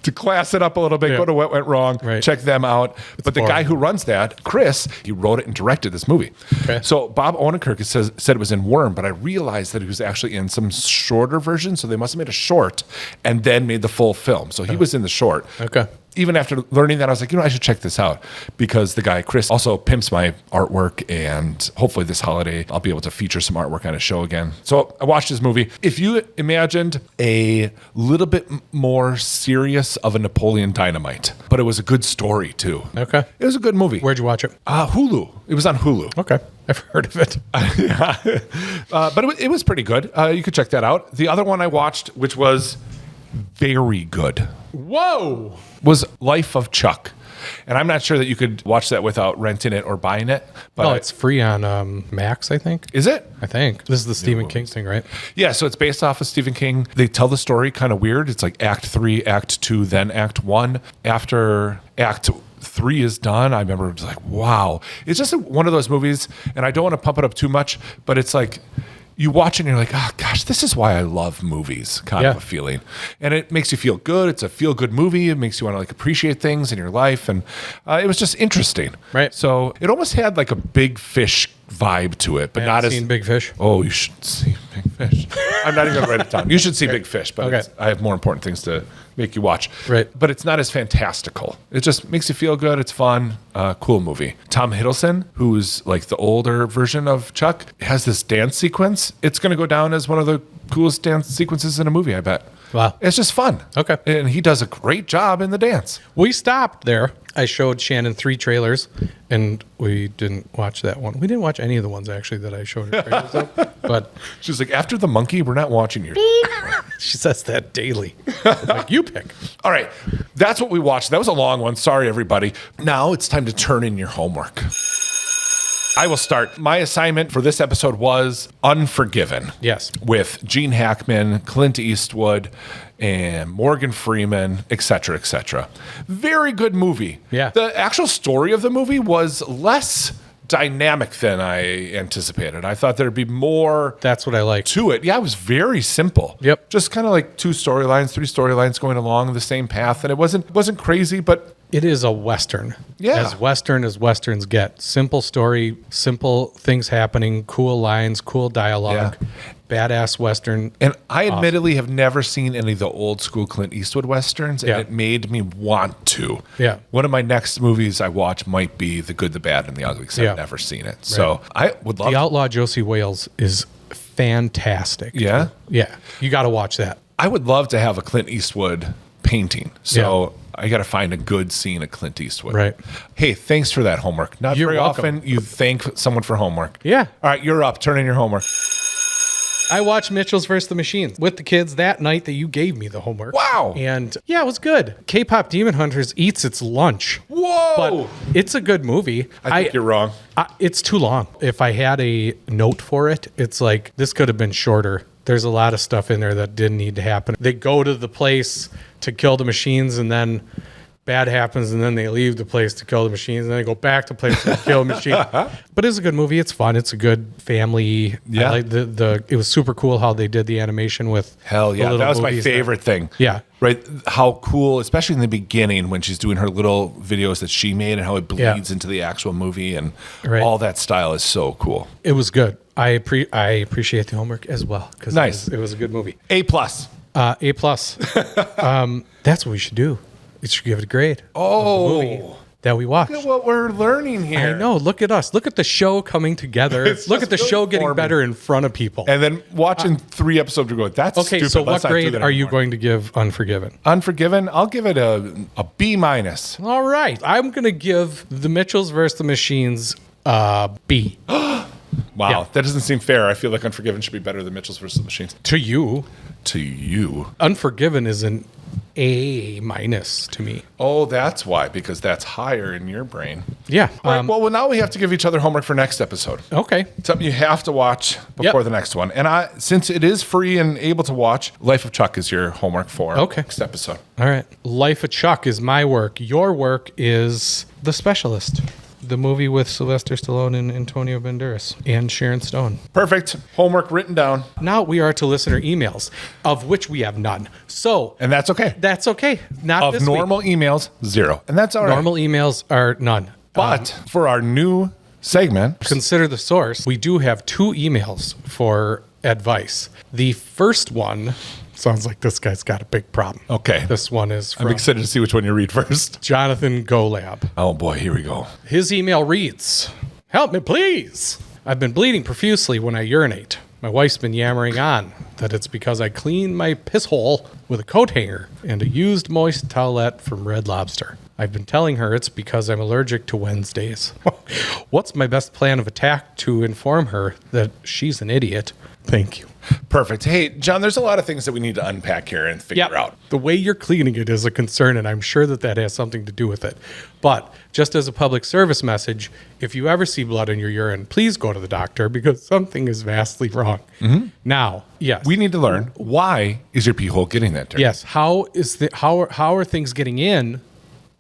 to class it up a little bit, go to What Went Wrong, check them out. But the guy who runs that, Chris, he wrote it and directed this movie. Okay. So Bob Odenkirk said it was in Worm, but I realized that he was actually in some shorter version, so they must have made a short and then made the full film. So he was in the short. Okay. Even after learning that, I was like, I should check this out because the guy, Chris, also pimps my artwork, and hopefully this holiday I'll be able to feature some artwork on his show again. So I watched this movie. If you imagined a little bit more serious of a Napoleon Dynamite, but it was a good story too. Okay. It was a good movie. Where'd you watch it? Hulu. It was on Hulu. Okay. I've heard of it. But it was pretty good. You could check that out. The other one I watched, which was very good. Whoa! Was Life of Chuck. And I'm not sure that you could watch that without renting it or buying it. But it's free on Max, I think. Is it? I think. This is the Stephen King thing, right? Yeah, so it's based off of Stephen King. They tell the story kind of weird. It's like Act 3, Act 2, then Act 1. After Act 3 is done, I remember just like, wow. It's just one of those movies, and I don't want to pump it up too much, but it's like, you watch it and you're like, oh gosh, this is why I love movies, kind of a feeling. And it makes you feel good. It's a feel-good movie. It makes you want to like appreciate things in your life. And it was just interesting. Right. So it almost had like a Big Fish vibe to it, but not as... seen Big Fish? Oh, you should see Big Fish. I'm not even going to write it down. You should see Big Fish, but I have more important things to make you watch. Right. But it's not as fantastical. It just makes you feel good. It's fun. Cool movie. Tom Hiddleston, who's like the older version of Chuck, has this dance sequence. It's going to go down as one of the coolest dance sequences in a movie, I bet. Wow. It's just fun. Okay. And he does a great job in the dance. We stopped there. I showed Shannon 3 trailers, and we didn't watch that one. We didn't watch any of the ones, actually, that I showed her trailers of. But she's like, after the monkey, we're not watching your... She says that daily. Like, you pick. All right. That's what we watched. That was a long one. Sorry, everybody. Now it's time to turn in your homework. I will start. My assignment for this episode was Unforgiven. Yes. With Gene Hackman, Clint Eastwood, and Morgan Freeman, et cetera, et cetera. Very good movie. Yeah. The actual story of the movie was less dynamic than I anticipated. I thought there'd be more That's what I like. to it. Yeah, it was very simple. Yep. Just kind of like 2 storylines, 3 storylines going along the same path. And it wasn't crazy, but It is a Western. Yeah. As Western as Westerns get. Simple story, simple things happening, cool lines, cool dialogue, badass Western. And I admittedly have never seen any of the old school Clint Eastwood Westerns, and Yeah. it made me want to. Yeah. One of my next movies I watch might be The Good, the Bad, and the Ugly, because Yeah. I've never seen it. So I would love The Outlaw Josie Wales is fantastic. Yeah? Yeah. You got to watch that. I would love to have a Clint Eastwood painting. So I got to find a good scene of Clint Eastwood. Right. Hey, thanks for that homework. Not You're very welcome. often you thank someone for homework. Yeah. All right, you're up. Turn in your homework. I watched Mitchell's vs. the Machines with the kids that night that you gave me the homework. Wow. And yeah, it was good. K-pop Demon Hunters eats its lunch. Whoa. But it's a good movie. I think you're wrong. It's too long. If I had a note for it, it's like this could have been shorter. There's a lot of stuff in there that didn't need to happen. They go to the place to kill the machines, and then bad happens, and then they leave the place to kill the machines, and then they go back to the place to kill the machines. But it's a good movie. It's fun. It's a good family. Yeah. I like the it was super cool how they did the animation with Hell the yeah. little That was my movies favorite thing. Yeah. Right. How cool, especially in the beginning when she's doing her little videos that she made and how it Yeah. bleeds into the actual movie, and Right. all that style is so cool. It was good. I appreciate the homework as well because Nice. it was a good movie. A+. A plus. That's what we should do. We should give it a grade. Oh. The movie that we watched. Look at what we're learning here. I know. Look at us. Look at the show coming together. It's Look just at the really show getting forming. better in front of people. And then watching 3 episodes ago, that's Okay, stupid. so Let's what not do grade that are you anymore. going to give Unforgiven? Unforgiven, I'll give it a B-. All right. I'm going to give The Mitchells vs. the Machines B. Wow, Yeah. that doesn't seem fair. I feel like Unforgiven should be better than Mitchell's vs. the Machines. To you, To you. Unforgiven is an A- to me. Oh, that's why, because that's higher in your brain. Yeah. All right, well, now we have to give each other homework for next episode. Okay. Something you have to watch before Yep. the next one. And since it is free and able to watch, Life of Chuck is your homework for Okay. next episode. All right. Life of Chuck is my work. Your work is The Specialist, the movie with Sylvester Stallone and Antonio Banderas and Sharon Stone. Perfect. Homework written down. Now we are to listener emails, of which we have none. So And that's okay. that's okay. Not Of this week. normal emails, 0. And that's all right. Normal emails are none. But for our new segment, Consider the source. We do have 2 emails for advice. The first one sounds like this guy's got a big problem. okay. This one is I'm from excited to see which one you read first. Jonathan Golab. Oh boy, here we go. His email reads, "Help me, please. I've been bleeding profusely when I urinate. My wife's been yammering on that it's because I clean my piss hole with a coat hanger and a used moist towelette from Red Lobster. I've been telling her it's because I'm allergic to Wednesdays. What's my best plan of attack to inform her that she's an idiot? Thank you." Perfect. Hey, John, there's a lot of things that we need to unpack here and figure out. The way you're cleaning it is a concern, and I'm sure that has something to do with it. But just as a public service message, if you ever see blood in your urine, please go to the doctor because something is vastly wrong. Now, yes. We need to learn, why is your pee hole getting that dirty? Yes. How are things getting in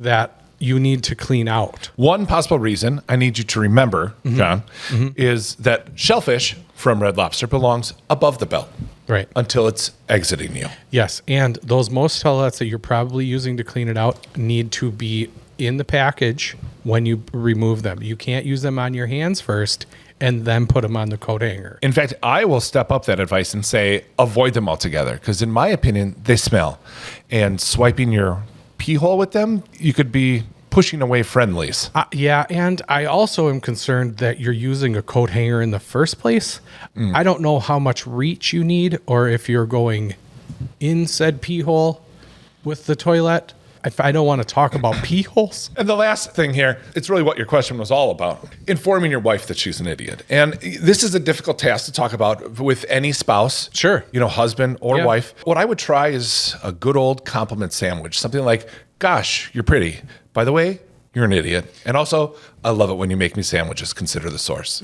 that you need to clean out? One possible reason I need you to remember, John, is that shellfish from Red Lobster belongs above the belt Right. until it's exiting you. Yes. And those most towelettes that you're probably using to clean it out need to be in the package when you remove them. You can't use them on your hands first and then put them on the coat hanger. In fact, I will step up that advice and say avoid them altogether because, in my opinion, they smell. And swiping your pee hole with them, you could be pushing away friendlies. Yeah, and I also am concerned that you're using a coat hanger in the first place. I don't know how much reach you need or if you're going in said pee hole with the toilet. I don't want to talk about pee holes. And the last thing here, it's really what your question was all about. Informing your wife that she's an idiot. And this is a difficult task to talk about with any spouse. Sure. You know, husband or Yeah. wife. What I would try is a good old compliment sandwich. Something like, gosh, you're pretty. By the way, you're an idiot. And also, I love it when you make me sandwiches. Consider the source.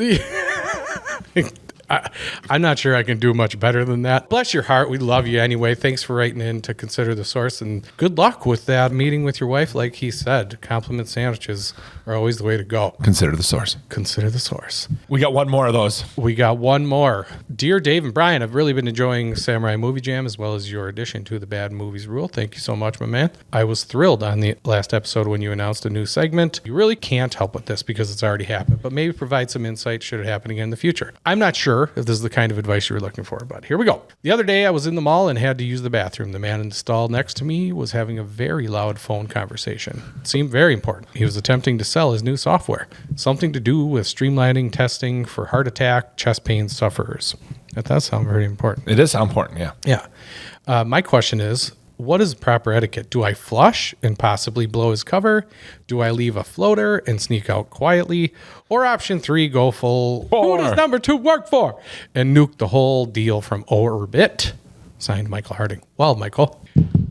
I'm not sure I can do much better than that. Bless your heart. We love you anyway. Thanks for writing in to Consider the Source, and good luck with that meeting with your wife. Like he said, compliment sandwiches are always the way to go. Consider the Source. Consider the Source. We got one more of those. We got one more. Dear Dave and Brian, I've really been enjoying Samurai Movie Jam as well as your addition to the Bad Movies Rule. Thank you so much, my man. I was thrilled on the last episode when you announced a new segment. You really can't help with this because it's already happened, but maybe provide some insight should it happen again in the future. I'm not sure if this is the kind of advice you were looking for, but here we go. The other day I was in the mall and had to use the bathroom. The man in the stall next to me was having a very loud phone conversation. It seemed very important. He was attempting to sell his new software, something to do with streamlining testing for heart attack, chest pain sufferers. That does sound very important. It is sound important, yeah. Yeah. My question is, what is proper etiquette? Do I flush and possibly blow his cover? Do I leave a floater and sneak out quietly? Or option 3, go full, who does number 2 work for? And nuke the whole deal from orbit. Signed, Michael Harding. Well, Michael,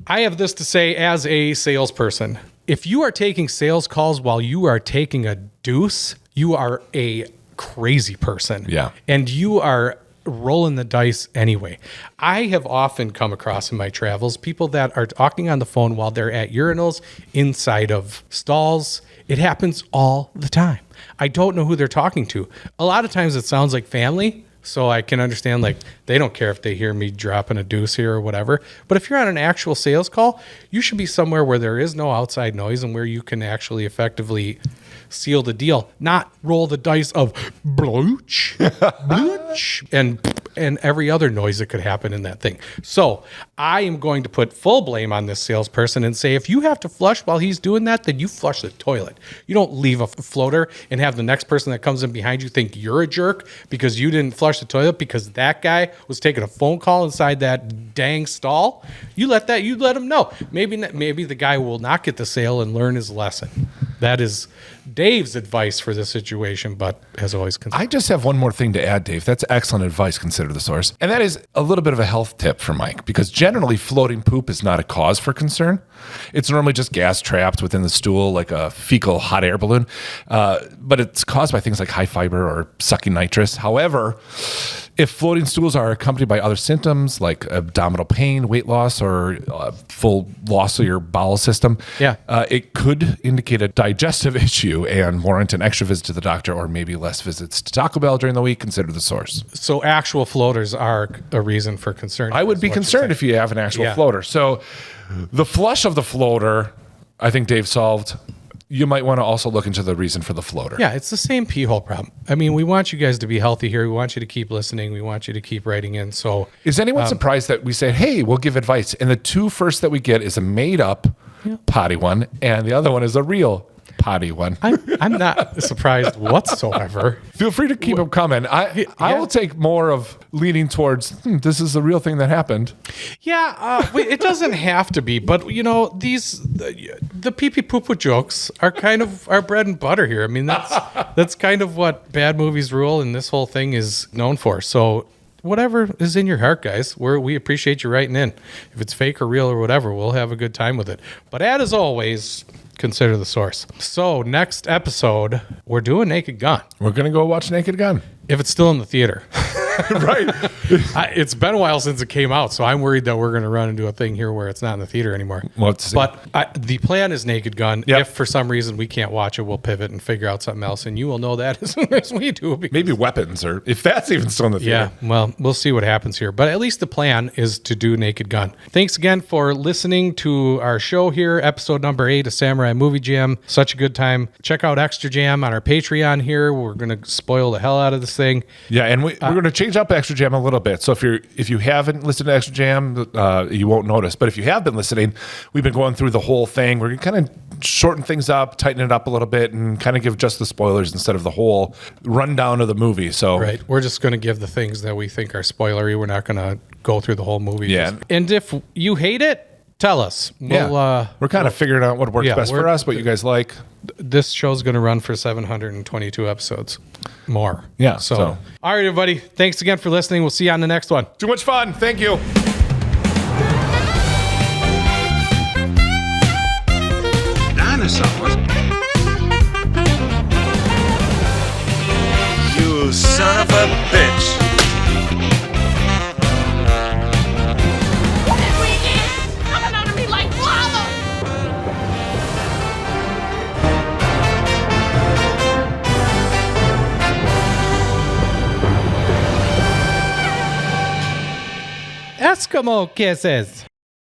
I have this to say as a salesperson. If you are taking sales calls while you are taking a deuce, you are a crazy person. Yeah. And you are rolling the dice anyway. I have often come across in my travels people that are talking on the phone while they're at urinals inside of stalls. It happens all the time. I don't know who they're talking to. A lot of times it sounds like family, so I can understand, like, they don't care if they hear me dropping a deuce here or whatever. But if you're on an actual sales call, you should be somewhere where there is no outside noise and where you can actually effectively seal the deal, not roll the dice of blooch, blooch, and every other noise that could happen in that thing. So I am going to put full blame on this salesperson and say, if you have to flush while he's doing that, then you flush the toilet. You don't leave a floater and have the next person that comes in behind you think you're a jerk because you didn't flush the toilet because that guy was taking a phone call inside that dang stall. You let him know. Maybe the guy will not get the sale and learn his lesson. That is Dave's advice for this situation, but as always, I just have one more thing to add, Dave. That's excellent advice. Consider the source. And that is a little bit of a health tip for Mike, because generally floating poop is not a cause for concern. It's normally just gas trapped within the stool, like a fecal hot air balloon. But it's caused by things like high fiber or sucking nitrous. However, if floating stools are accompanied by other symptoms like abdominal pain, weight loss, or full loss of your bowel system, it could indicate a digestive issue and warrant an extra visit to the doctor or maybe less visits to Taco Bell during the week. Consider the source. So actual floaters are a reason for concern. I would be concerned if you have an actual floater. So the flush of the floater, I think Dave solved. You might want to also look into the reason for the floater. Yeah, it's the same pee hole problem. I mean, we want you guys to be healthy here. We want you to keep listening. We want you to keep writing in. So, is anyone surprised that we say, hey, we'll give advice, and the two first that we get is a made-up potty one, and the other one is a real potty one? I'm not surprised whatsoever. Feel free to keep them coming. I will take more of leaning towards, this is the real thing that happened. Yeah, it doesn't have to be, but the pee-pee poo-poo jokes are kind of our bread and butter here. I mean, that's kind of what Bad Movies Rule and this whole thing is known for. So whatever is in your heart, guys, we appreciate you writing in. If it's fake or real or whatever, we'll have a good time with it. But as always, consider the source. So next episode, we're doing Naked Gun. We're going to go watch Naked Gun. If it's still in the theater. Right. It's been a while since it came out, so I'm worried that we're going to run into a thing here where it's not in the theater anymore. But the plan is Naked Gun. Yep. If for some reason we can't watch it, we'll pivot and figure out something else, and you will know that as soon as we do. Maybe weapons, or if that's even still in the theater. Yeah, well, we'll see what happens here. But at least the plan is to do Naked Gun. Thanks again for listening to our show here, episode number 8 of Samurai Movie Jam. Such a good time. Check out Extra Jam on our Patreon here. We're going to spoil the hell out of this thing. Yeah, and we're going to change up Extra Jam a little bit. So if you haven't listened to Extra Jam, you won't notice. But if you have been listening, we've been going through the whole thing. We're going to kind of shorten things up, tighten it up a little bit, and kind of give just the spoilers instead of the whole rundown of the movie. So right, we're just going to give the things that we think are spoilery. We're not going to go through the whole movie. Yeah. And if you hate it, tell us. We're kind of figuring out what works best for us, what you guys like. This show's going to run for 722 episodes more. Yeah. So, all right, everybody. Thanks again for listening. We'll see you on the next one. Too much fun. Thank you. Dinosaurs? You son of a bitch. Eskimo kisses.